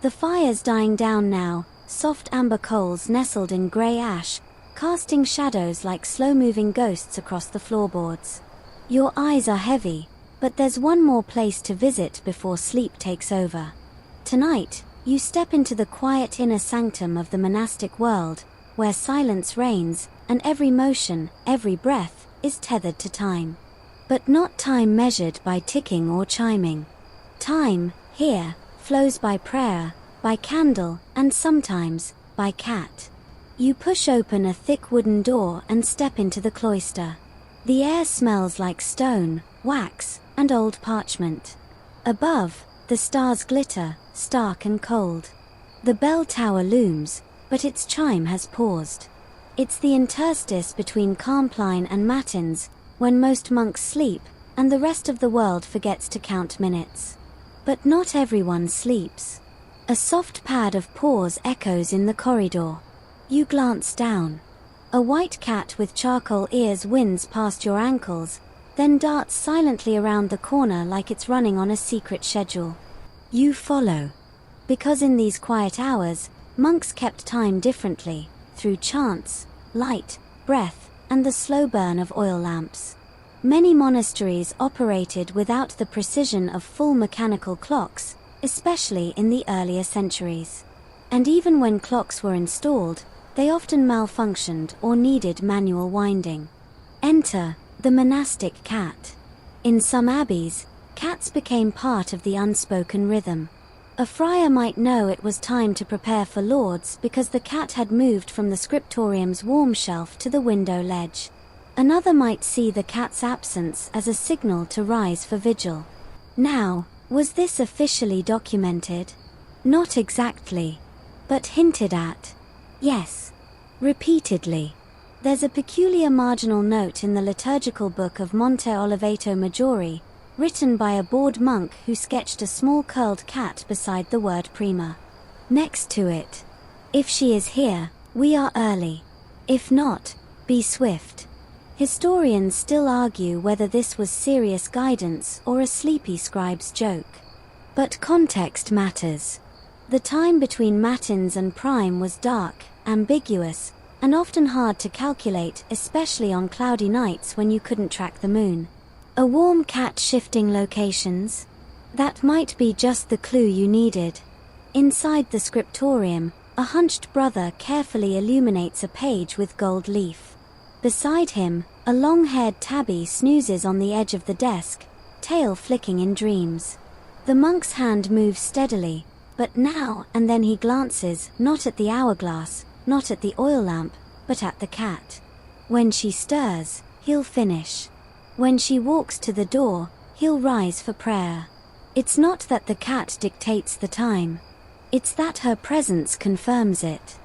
The fire's dying down now, soft amber coals nestled in grey ash, casting shadows like slow-moving ghosts across the floorboards. Your eyes are heavy, but there's one more place to visit before sleep takes over. Tonight, you step into the quiet inner sanctum of the monastic world, where silence reigns, and every motion, every breath, is tethered to time. But not time measured by ticking or chiming. Time, here, flows by prayer, by candle, and sometimes, by cat. You push open a thick wooden door and step into the cloister. The air smells like stone, wax, and old parchment. Above, the stars glitter, stark and cold. The bell tower looms, but its chime has paused. It's the interstice between Compline and Matins, when most monks sleep, and the rest of the world forgets to count minutes. But not everyone sleeps. A soft pad of paws echoes in the corridor. You glance down. A white cat with charcoal ears winds past your ankles, then darts silently around the corner like it's running on a secret schedule. You follow. Because in these quiet hours, monks kept time differently, through chants, light, breath, and the slow burn of oil lamps. Many monasteries operated without the precision of full mechanical clocks, especially in the earlier centuries. And even when clocks were installed, they often malfunctioned or needed manual winding. Enter the monastic cat. In some abbeys, cats became part of the unspoken rhythm. A friar might know it was time to prepare for lauds because the cat had moved from the scriptorium's warm shelf to the window ledge. Another might see the cat's absence as a signal to rise for vigil. Now, was this officially documented? Not exactly, but hinted at. Yes, repeatedly. There's a peculiar marginal note in the liturgical book of Monte Oliveto Maggiore, written by a bored monk who sketched a small curled cat beside the word prima. Next to it, if she is here, we are early. If not, be swift. Historians still argue whether this was serious guidance or a sleepy scribe's joke. But context matters. The time between matins and prime was dark, ambiguous, and often hard to calculate, especially on cloudy nights when you couldn't track the moon. A warm cat shifting locations? That might be just the clue you needed. Inside the scriptorium, a hunched brother carefully illuminates a page with gold leaf. Beside him, a long-haired tabby snoozes on the edge of the desk, tail flicking in dreams. The monk's hand moves steadily, but now and then he glances, not at the hourglass, not at the oil lamp, but at the cat. When she stirs, he'll finish. When she walks to the door, he'll rise for prayer. It's not that the cat dictates the time. It's that her presence confirms it.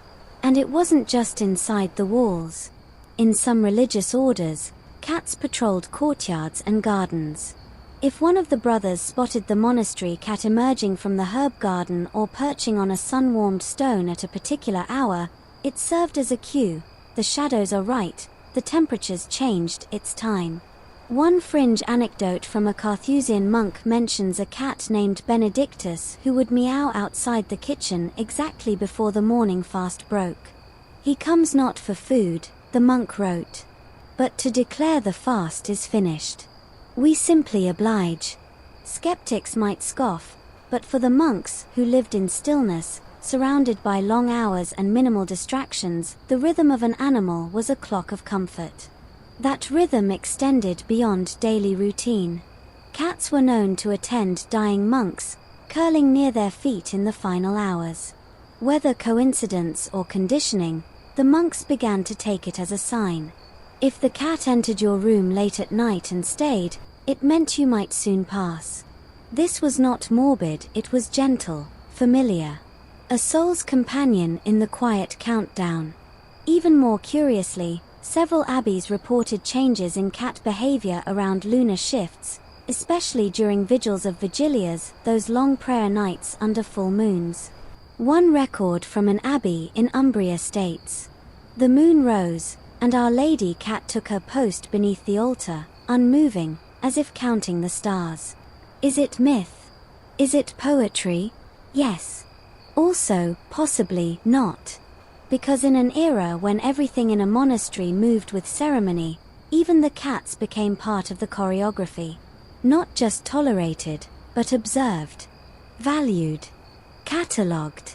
And it wasn't just inside the walls. In some religious orders, cats patrolled courtyards and gardens. If one of the brothers spotted the monastery cat emerging from the herb garden or perching on a sun-warmed stone at a particular hour, it served as a cue. The shadows are right, the temperature's changed, it's time. One fringe anecdote from a Carthusian monk mentions a cat named Benedictus who would meow outside the kitchen exactly before the morning fast broke. He comes not for food, the monk wrote, but to declare the fast is finished. We simply oblige. Skeptics might scoff, but for the monks who lived in stillness, surrounded by long hours and minimal distractions, the rhythm of an animal was a clock of comfort. That rhythm extended beyond daily routine. Cats were known to attend dying monks, curling near their feet in the final hours. Whether coincidence or conditioning, the monks began to take it as a sign. If the cat entered your room late at night and stayed, it meant you might soon pass. This was not morbid, it was gentle, familiar. A soul's companion in the quiet countdown. Even more curiously, several abbeys reported changes in cat behavior around lunar shifts, especially during vigils of vigilias, those long prayer nights under full moons. One record from an abbey in Umbria states, "The moon rose, and Our Lady cat took her post beneath the altar, unmoving, as if counting the stars." Is it myth? Is it poetry? Yes. Also, possibly not. Because in an era when everything in a monastery moved with ceremony, even the cats became part of the choreography. Not just tolerated, but observed, valued, catalogued.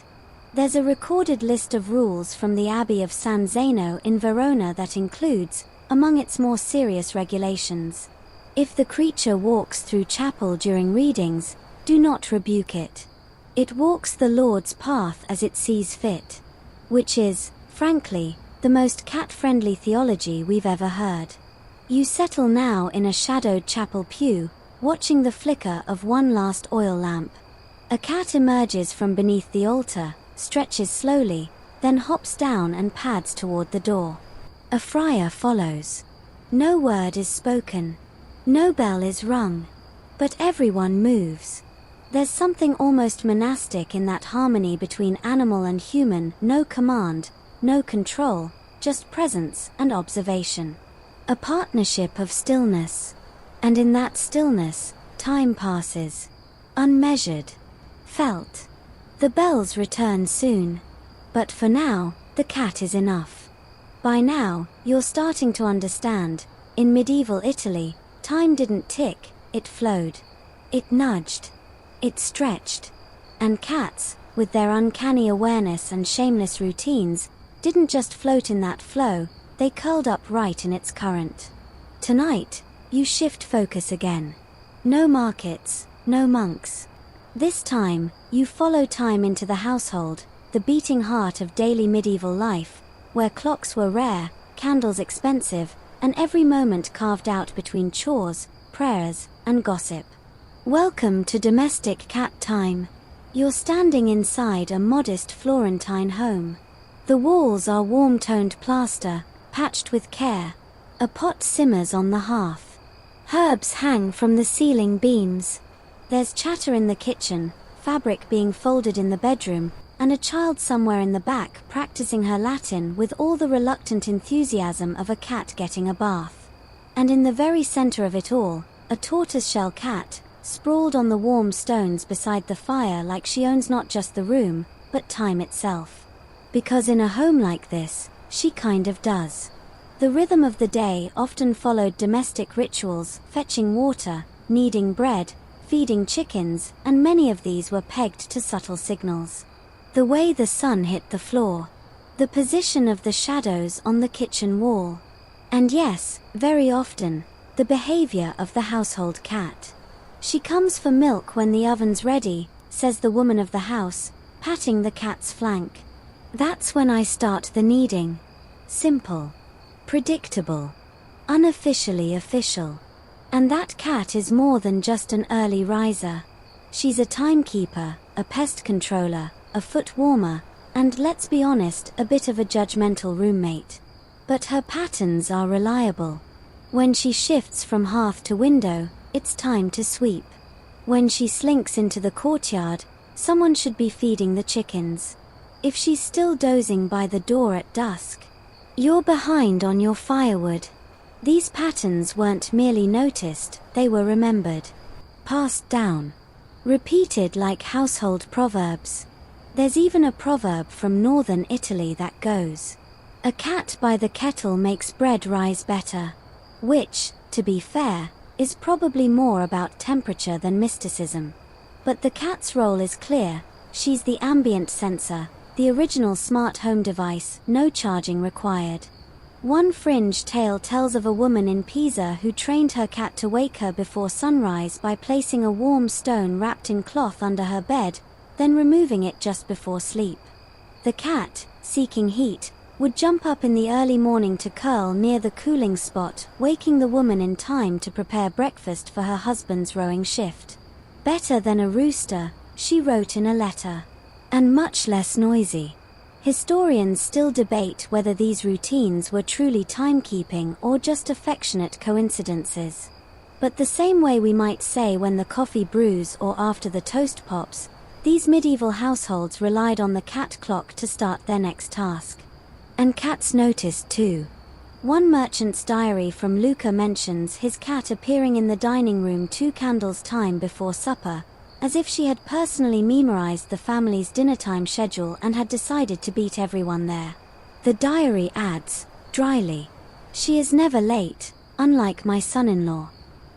There's a recorded list of rules from the Abbey of San Zeno in Verona that includes, among its more serious regulations, if the creature walks through chapel during readings, do not rebuke it. It walks the Lord's path as it sees fit. Which is, frankly, the most cat-friendly theology we've ever heard. You settle now in a shadowed chapel pew, watching the flicker of one last oil lamp. A cat emerges from beneath the altar, stretches slowly, then hops down and pads toward the door. A friar follows. No word is spoken. No bell is rung. But everyone moves. There's something almost monastic in that harmony between animal and human, no command, no control, just presence and observation. A partnership of stillness. And in that stillness, time passes. Unmeasured. Felt. The bells return soon. But for now, the cat is enough. By now, you're starting to understand, in medieval Italy, time didn't tick, it flowed. It nudged. It stretched. And cats, with their uncanny awareness and shameless routines, didn't just float in that flow, they curled up right in its current. Tonight, you shift focus again. No markets, no monks. This time, you follow time into the household, the beating heart of daily medieval life, where clocks were rare, candles expensive, and every moment carved out between chores, prayers, and gossip. Welcome to domestic cat time. You're standing inside a modest Florentine home. The walls are warm-toned plaster, patched with care. A pot simmers on the hearth. Herbs hang from the ceiling beams. There's chatter in the kitchen, fabric being folded in the bedroom, and a child somewhere in the back practicing her Latin with all the reluctant enthusiasm of a cat getting a bath. And in the very center of it all, a tortoiseshell cat, sprawled on the warm stones beside the fire like she owns not just the room, but time itself. Because in a home like this, she kind of does. The rhythm of the day often followed domestic rituals, fetching water, kneading bread, feeding chickens, and many of these were pegged to subtle signals. The way the sun hit the floor. The position of the shadows on the kitchen wall. And yes, very often, the behavior of the household cat. She comes for milk when the oven's ready, says the woman of the house, patting the cat's flank. That's when I start the kneading. Simple. Predictable. Unofficially official. And that cat is more than just an early riser. She's a timekeeper, a pest controller, a foot warmer, and let's be honest, a bit of a judgmental roommate. But her patterns are reliable. When she shifts from hearth to window, It's time to sweep. When she slinks into the courtyard, someone should be feeding the chickens. If she's still dozing by the door at dusk, you're behind on your firewood. These patterns weren't merely noticed, they were remembered. Passed down. Repeated like household proverbs. There's even a proverb from northern Italy that goes, "A cat by the kettle makes bread rise better," which, to be fair, is probably more about temperature than mysticism. But the cat's role is clear. She's the ambient sensor, the original smart home device, no charging required. One fringe tale tells of a woman in Pisa who trained her cat to wake her before sunrise by placing a warm stone wrapped in cloth under her bed, then removing it just before sleep. The cat, seeking heat, would jump up in the early morning to curl near the cooling spot, waking the woman in time to prepare breakfast for her husband's rowing shift. Better than a rooster, she wrote in a letter. And much less noisy. Historians still debate whether these routines were truly timekeeping or just affectionate coincidences. But the same way we might say when the coffee brews or after the toast pops, these medieval households relied on the cat clock to start their next task. And cats noticed too. One merchant's diary from Lucca mentions his cat appearing in the dining room 2 candles time before supper, as if she had personally memorized the family's dinnertime schedule and had decided to beat everyone there. The diary adds, dryly, "She is never late, unlike my son-in-law."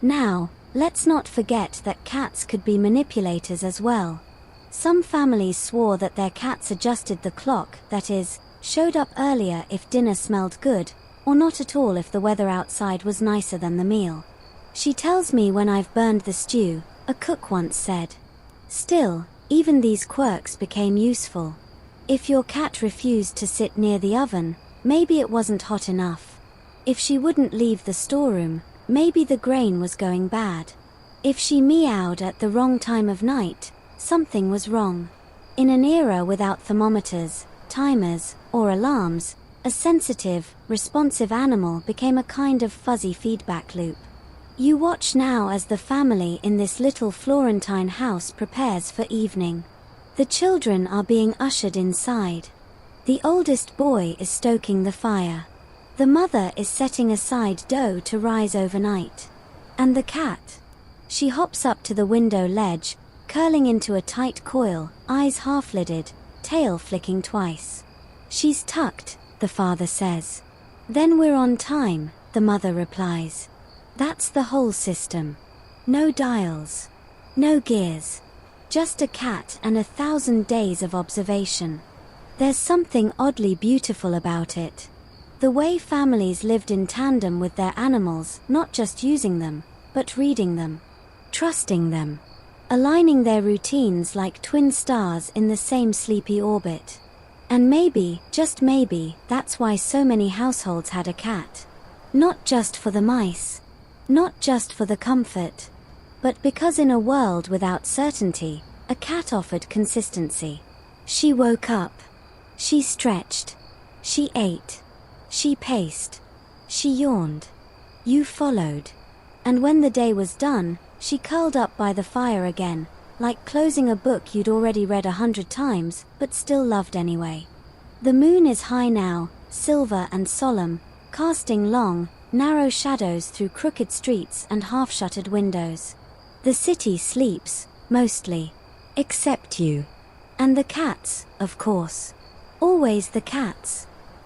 Now, let's not forget that cats could be manipulators as well. Some families swore that their cats adjusted the clock, that is, showed up earlier if dinner smelled good, or not at all if the weather outside was nicer than the meal. "She tells me when I've burned the stew," a cook once said. Still, even these quirks became useful. If your cat refused to sit near the oven, maybe it wasn't hot enough. If she wouldn't leave the storeroom, maybe the grain was going bad. If she meowed at the wrong time of night, something was wrong. In an era without thermometers, timers, or alarms, a sensitive, responsive animal became a kind of fuzzy feedback loop. You watch now as the family in this little Florentine house prepares for evening. The children are being ushered inside. The oldest boy is stoking the fire. The mother is setting aside dough to rise overnight. And the cat? She hops up to the window ledge, curling into a tight coil, eyes half-lidded, tail flicking twice. "She's tucked," the father says. "Then we're on time," the mother replies. That's the whole system. No dials. No gears. Just a cat and 1,000 days of observation. There's something oddly beautiful about it. The way families lived in tandem with their animals, not just using them, but reading them, trusting them, aligning their routines like twin stars in the same sleepy orbit. And maybe, just maybe, that's why so many households had a cat. Not just for the mice. Not just for the comfort. But because in a world without certainty, a cat offered consistency. She woke up. She stretched. She ate. She paced. She yawned. You followed. And when the day was done, she curled up by the fire again, like closing a book you'd already read 100 times, but still loved anyway. The moon is high now, silver and solemn, casting long, narrow shadows through crooked streets and half-shuttered windows. The city sleeps, mostly. Except you. And the cats, of course. Always the cats.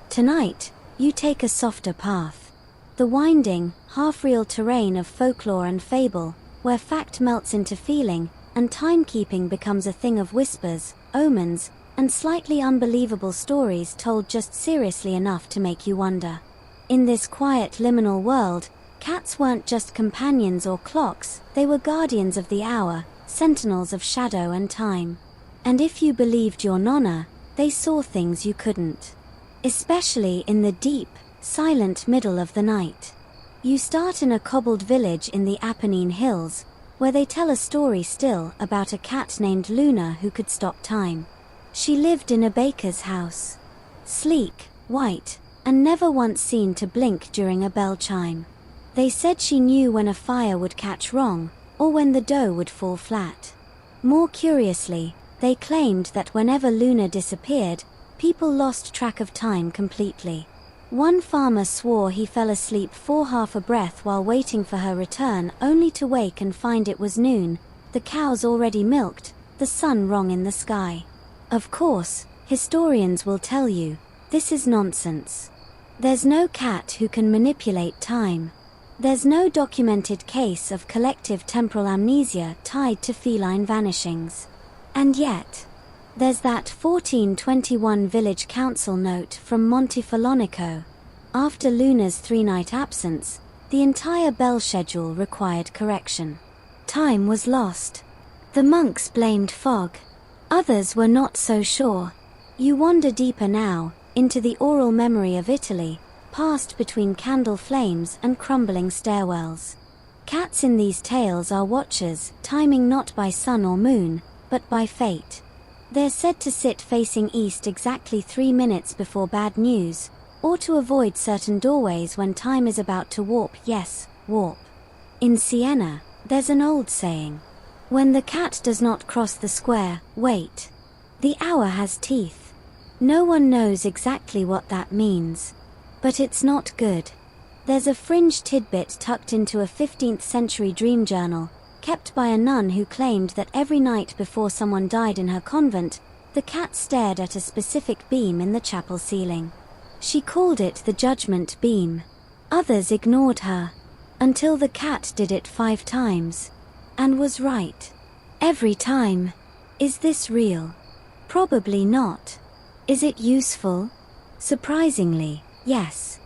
Tonight, you take a softer path. The winding, half-real terrain of folklore and fable, where fact melts into feeling, and timekeeping becomes a thing of whispers, omens, and slightly unbelievable stories told just seriously enough to make you wonder. In this quiet liminal world, cats weren't just companions or clocks, they were guardians of the hour, sentinels of shadow and time. And if you believed your nonna, they saw things you couldn't. Especially in the deep, silent middle of the night. You start in a cobbled village in the Apennine Hills, where they tell a story still about a cat named Luna who could stop time. She lived in a baker's house. Sleek, white, and never once seen to blink during a bell chime. They said she knew when a fire would catch wrong, or when the dough would fall flat. More curiously, they claimed that whenever Luna disappeared, people lost track of time completely. One farmer swore he fell asleep for half a breath while waiting for her return, only to wake and find it was noon, the cows already milked, the sun wrong in the sky. Of course, historians will tell you, this is nonsense. There's no cat who can manipulate time. There's no documented case of collective temporal amnesia tied to feline vanishings. And yet, there's that 1421 village council note from Montefelonico. After Luna's 3-night absence, the entire bell schedule required correction. Time was lost. The monks blamed fog. Others were not so sure. You wander deeper now, into the oral memory of Italy, passed between candle flames and crumbling stairwells. Cats in these tales are watchers, timing not by sun or moon, but by fate. They're said to sit facing east exactly 3 minutes before bad news, or to avoid certain doorways when time is about to warp. Yes, warp. In Siena, there's an old saying. When the cat does not cross the square, wait. The hour has teeth. No one knows exactly what that means. But it's not good. There's a fringe tidbit tucked into a 15th century dream journal, kept by a nun who claimed that every night before someone died in her convent, the cat stared at a specific beam in the chapel ceiling. She called it the judgment beam. Others ignored her, until the cat did it 5 times. And was right. Every time. Is this real? Probably not. Is it useful? Surprisingly, yes.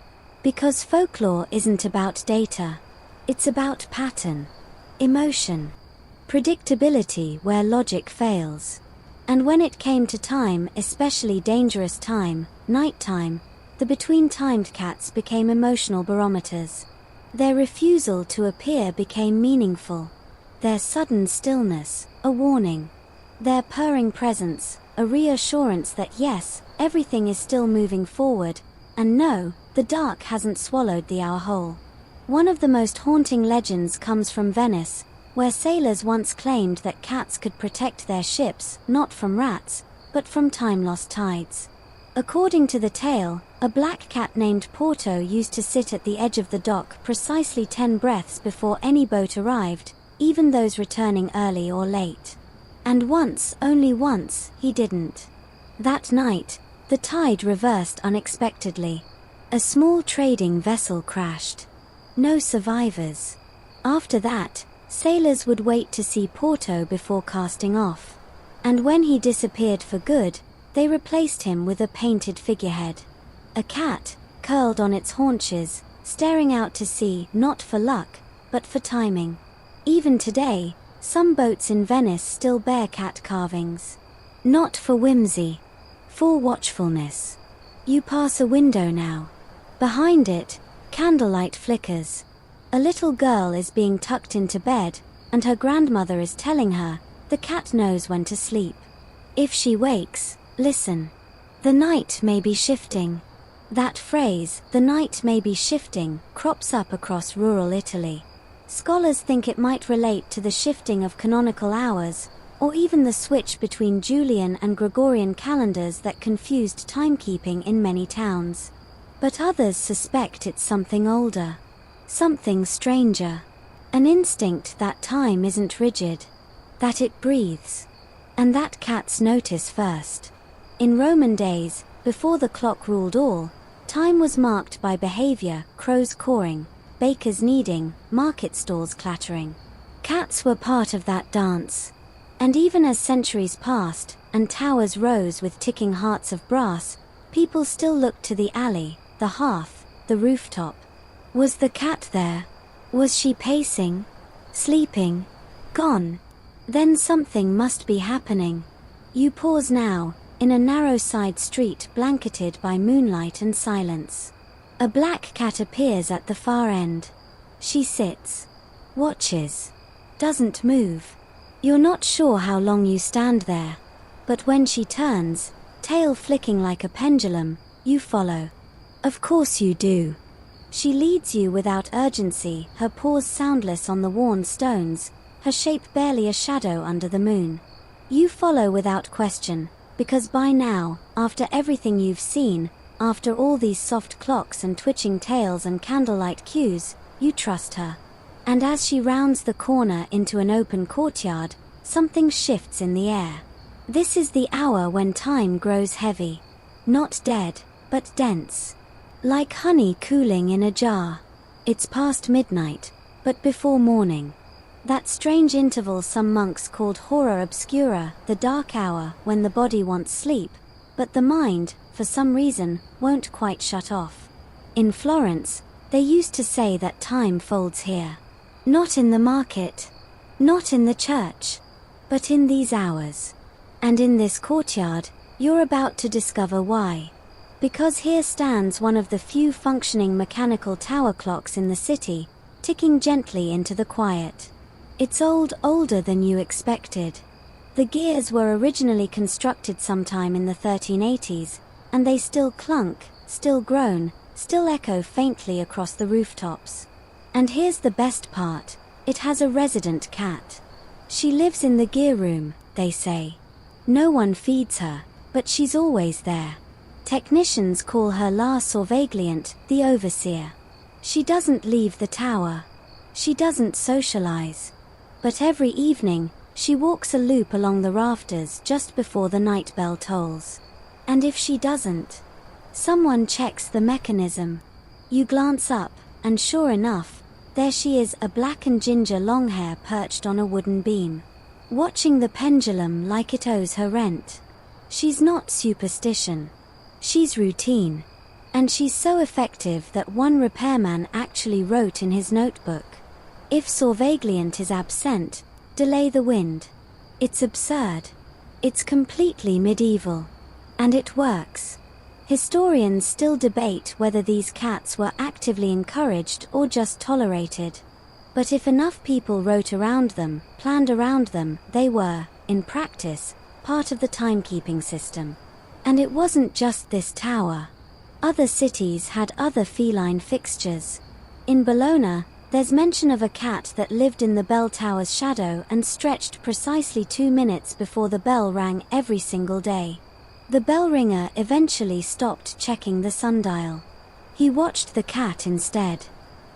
Because folklore isn't about data. It's about pattern. Emotion. Predictability where logic fails. And when it came to time, especially dangerous time, nighttime, the between-timed cats became emotional barometers. Their refusal to appear became meaningful. Their sudden stillness, a warning. Their purring presence, a reassurance that yes, everything is still moving forward, and no, the dark hasn't swallowed the hour whole. One of the most haunting legends comes from Venice, where sailors once claimed that cats could protect their ships, not from rats, but from time-lost tides. According to the tale, a black cat named Porto used to sit at the edge of the dock precisely 10 breaths before any boat arrived, even those returning early or late. And once, only once, he didn't. That night, the tide reversed unexpectedly. A small trading vessel crashed. No survivors. After that, sailors would wait to see Porto before casting off. And when he disappeared for good, they replaced him with a painted figurehead. A cat, curled on its haunches, staring out to sea not for luck, but for timing. Even today, some boats in Venice still bear cat carvings. Not for whimsy. For watchfulness. You pass a window now. Behind it, candlelight flickers. A little girl is being tucked into bed, and her grandmother is telling her, the cat knows when to sleep. If she wakes, listen. The night may be shifting. That phrase, the night may be shifting, crops up across rural Italy. Scholars think it might relate to the shifting of canonical hours, or even the switch between Julian and Gregorian calendars that confused timekeeping in many towns. But others suspect it's something older. Something stranger. An instinct that time isn't rigid. That it breathes. And that cats notice first. In Roman days, before the clock ruled all, time was marked by behavior, crows cawing, bakers kneading, market stalls clattering. Cats were part of that dance. And even as centuries passed, and towers rose with ticking hearts of brass, people still looked to the alley, the hearth, the rooftop. Was the cat there? Was she pacing? Sleeping? Gone? Then something must be happening. You pause now, in a narrow side street blanketed by moonlight and silence. A black cat appears at the far end. She sits. Watches. Doesn't move. You're not sure how long you stand there. But when she turns, tail flicking like a pendulum, you follow. Of course you do. She leads you without urgency, her paws soundless on the worn stones, her shape barely a shadow under the moon. You follow without question, because by now, after everything you've seen, after all these soft clocks and twitching tails and candlelight cues, you trust her. And as she rounds the corner into an open courtyard, something shifts in the air. This is the hour when time grows heavy. Not dead, but dense. Like honey cooling in a jar. It's past midnight, but before morning. That strange interval some monks called hora obscura, the dark hour when the body wants sleep, but the mind, for some reason, won't quite shut off. In Florence, they used to say that time folds here. Not in the market, not in the church, but in these hours. And in this courtyard, you're about to discover why. Because here stands one of the few functioning mechanical tower clocks in the city, ticking gently into the quiet. It's older than you expected. The gears were originally constructed sometime in the 1380s, and they still clunk, still groan, still echo faintly across the rooftops. And here's the best part, it has a resident cat. She lives in the gear room, they say. No one feeds her, but she's always there. Technicians call her La Surveillante, the overseer. She doesn't leave the tower. She doesn't socialize. But every evening, she walks a loop along the rafters just before the night bell tolls. And if she doesn't, someone checks the mechanism. You glance up, and sure enough, there she is, a black and ginger long hair perched on a wooden beam, watching the pendulum like it owes her rent. She's not superstition. She's routine. And she's so effective that one repairman actually wrote in his notebook, "If Surveillante is absent, delay the wind." It's absurd. It's completely medieval. And it works. Historians still debate whether these cats were actively encouraged or just tolerated. But if enough people wrote around them, planned around them, they were, in practice, part of the timekeeping system. And it wasn't just this tower. Other cities had other feline fixtures. In Bologna, there's mention of a cat that lived in the bell tower's shadow and stretched precisely 2 minutes before the bell rang every single day. The bell ringer eventually stopped checking the sundial. He watched the cat instead.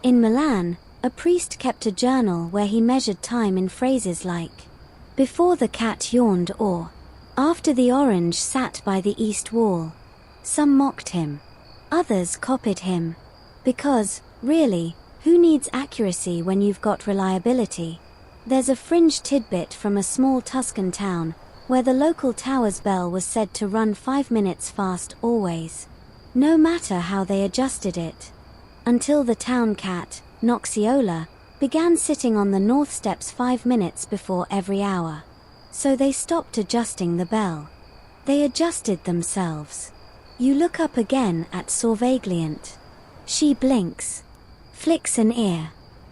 In Milan, a priest kept a journal where he measured time in phrases like, "Before the cat yawned," or "After the orange sat by the east wall." Some mocked him. Others copied him. Because, really, who needs accuracy when you've got reliability? There's a fringe tidbit from a small Tuscan town, where the local tower's bell was said to run 5 minutes fast always. No matter how they adjusted it. Until the town cat, Noxiola, began sitting on the north steps 5 minutes before every hour. So they stopped adjusting the bell. They adjusted themselves. You look up again at Surveillante. She blinks, flicks an ear,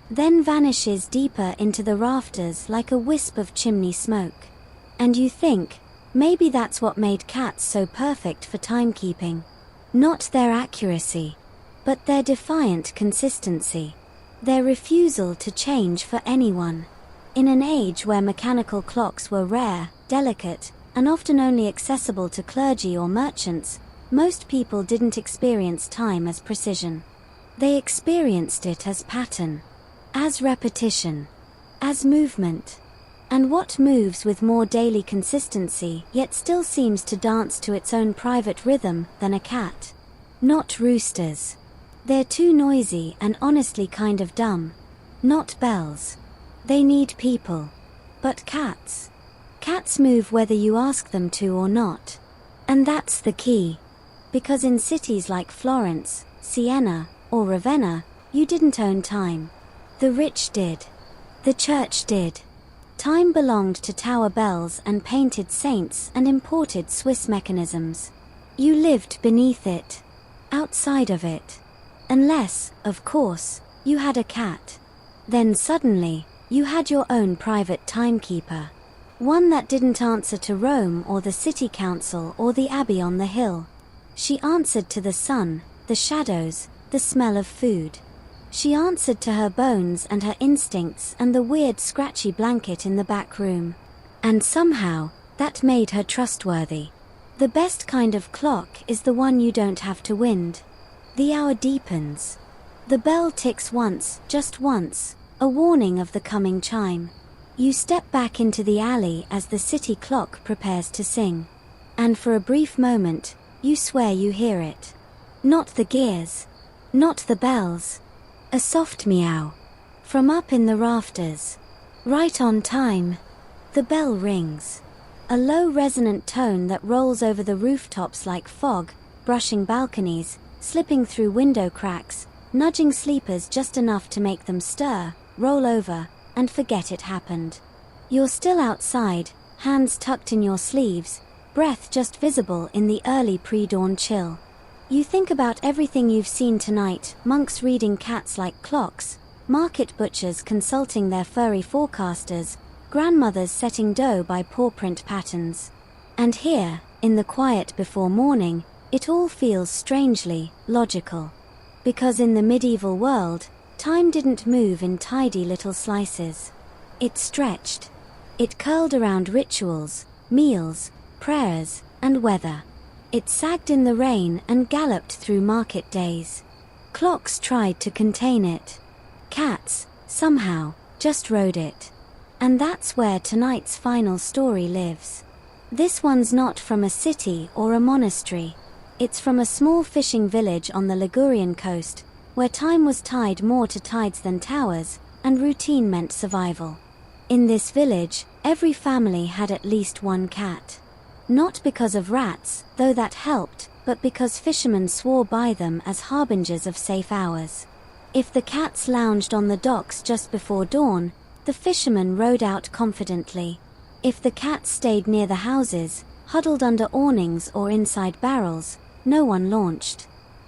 then vanishes deeper into the rafters like a wisp of chimney smoke. And you think, maybe that's what made cats so perfect for timekeeping. Not their accuracy, but their defiant consistency. Their refusal to change for anyone. In an age where mechanical clocks were rare, delicate, and often only accessible to clergy or merchants, most people didn't experience time as precision. They experienced it as pattern, as repetition, as movement. And what moves with more daily consistency yet still seems to dance to its own private rhythm than a cat? Not roosters. They're too noisy and honestly kind of dumb. Not bells. They need people. But cats. Cats move whether you ask them to or not. And that's the key. Because in cities like Florence, Siena, or Ravenna, you didn't own time. The rich did. The church did. Time belonged to tower bells and painted saints and imported Swiss mechanisms. You lived beneath it. Outside of it. Unless, of course, you had a cat. Then suddenly, you had your own private timekeeper. One that didn't answer to Rome or the city council or the abbey on the hill. She answered to the sun, the shadows, the smell of food. She answered to her bones and her instincts and the weird scratchy blanket in the back room. And somehow, that made her trustworthy. The best kind of clock is the one you don't have to wind. The hour deepens. The bell ticks once, just once, a warning of the coming chime. You step back into the alley as the city clock prepares to sing. And for a brief moment, you swear you hear it. Not the gears. Not the bells. A soft meow. From up in the rafters. Right on time. The bell rings. A low resonant tone that rolls over the rooftops like fog, brushing balconies, slipping through window cracks, nudging sleepers just enough to make them stir, roll over, and forget it happened. You're still outside, hands tucked in your sleeves, breath just visible in the early pre-dawn chill. You think about everything you've seen tonight, monks reading cats like clocks, market butchers consulting their furry forecasters, grandmothers setting dough by paw print patterns. And here, in the quiet before morning, it all feels strangely logical. Because in the medieval world, time didn't move in tidy little slices. It stretched. It curled around rituals, meals, prayers, and weather. It sagged in the rain and galloped through market days. Clocks tried to contain it. Cats, somehow, just rode it. And that's where tonight's final story lives. This one's not from a city or a monastery. It's from a small fishing village on the Ligurian coast, where time was tied more to tides than towers, and routine meant survival. In this village, every family had at least one cat. Not because of rats, though that helped, but because fishermen swore by them as harbingers of safe hours. If the cats lounged on the docks just before dawn, the fishermen rowed out confidently. If the cats stayed near the houses, huddled under awnings or inside barrels, no one launched.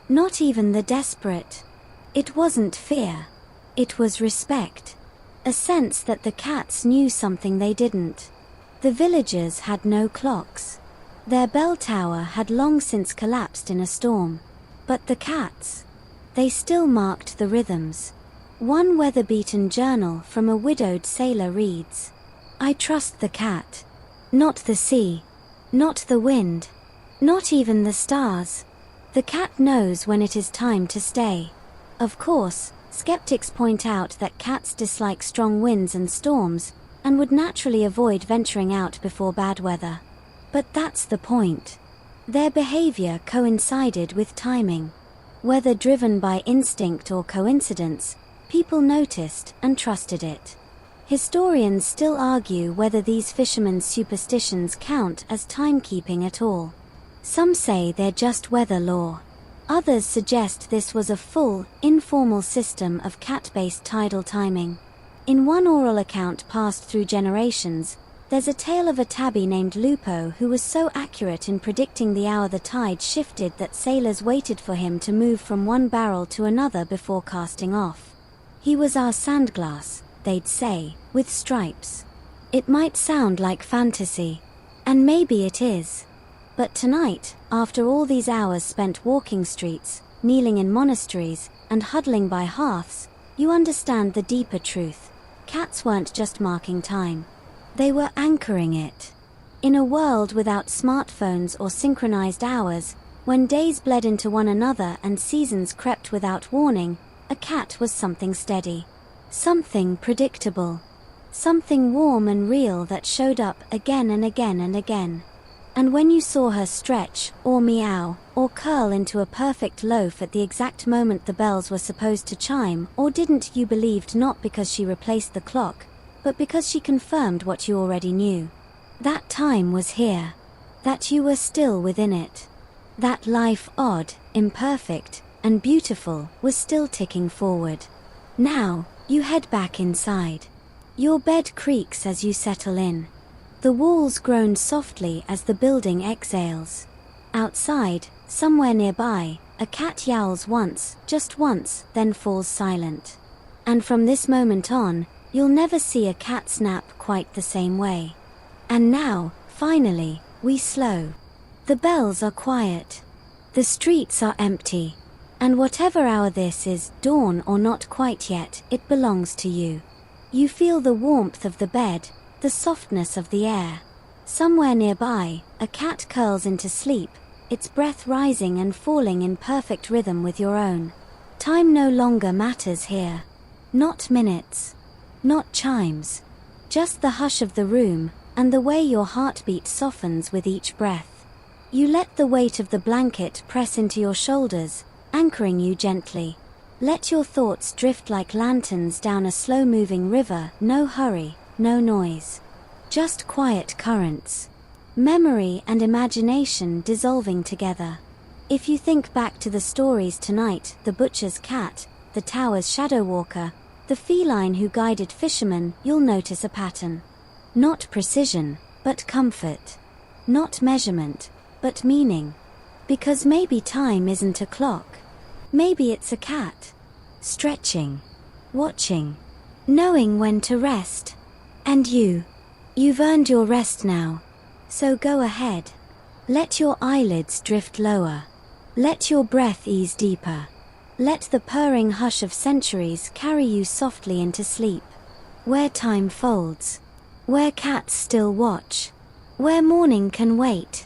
Not even the desperate. It wasn't fear. It was respect. A sense that the cats knew something they didn't. The villagers had no clocks. Their bell tower had long since collapsed in a storm. But the cats, they still marked the rhythms. One weather-beaten journal from a widowed sailor reads, "I trust the cat. Not the sea. Not the wind. Not even the stars. The cat knows when it is time to stay." Of course, skeptics point out that cats dislike strong winds and storms, and would naturally avoid venturing out before bad weather. But that's the point. Their behavior coincided with timing. Whether driven by instinct or coincidence, people noticed and trusted it. Historians still argue whether these fishermen's superstitions count as timekeeping at all. Some say they're just weather lore. Others suggest this was a full, informal system of cat-based tidal timing. In one oral account passed through generations, there's a tale of a tabby named Lupo who was so accurate in predicting the hour the tide shifted that sailors waited for him to move from one barrel to another before casting off. He was our sandglass, they'd say, with stripes. It might sound like fantasy, and maybe it is. But tonight, after all these hours spent walking streets, kneeling in monasteries, and huddling by hearths, you understand the deeper truth. Cats weren't just marking time. They were anchoring it. In a world without smartphones or synchronized hours, when days bled into one another and seasons crept without warning, a cat was something steady. Something predictable. Something warm and real that showed up again and again and again. And when you saw her stretch, or meow, or curl into a perfect loaf at the exact moment the bells were supposed to chime, or didn't, you believed not because she replaced the clock, but because she confirmed what you already knew. That time was here. That you were still within it. That life, odd, imperfect, and beautiful, was still ticking forward. Now, you head back inside. Your bed creaks as you settle in. The walls groan softly as the building exhales. Outside, somewhere nearby, a cat yowls once, just once, then falls silent. And from this moment on, you'll never see a cat snap quite the same way. And now, finally, we slow. The bells are quiet. The streets are empty. And whatever hour this is, dawn or not quite yet, it belongs to you. You feel the warmth of the bed, the softness of the air. Somewhere nearby, a cat curls into sleep, its breath rising and falling in perfect rhythm with your own. Time no longer matters here. Not minutes. Not chimes. Just the hush of the room, and the way your heartbeat softens with each breath. You let the weight of the blanket press into your shoulders, anchoring you gently. Let your thoughts drift like lanterns down a slow-moving river, no hurry, no noise. Just quiet currents. Memory and imagination dissolving together. If you think back to the stories tonight, the butcher's cat, the tower's shadow walker, the feline who guided fishermen, you'll notice a pattern. Not precision, but comfort. Not measurement, but meaning. Because maybe time isn't a clock. Maybe it's a cat. Stretching. Watching. Knowing when to rest. And you've earned your rest now. So go ahead. Let your eyelids drift lower. Let your breath ease deeper. Let the purring hush of centuries carry you softly into sleep. Where time folds. Where cats still watch. Where morning can wait.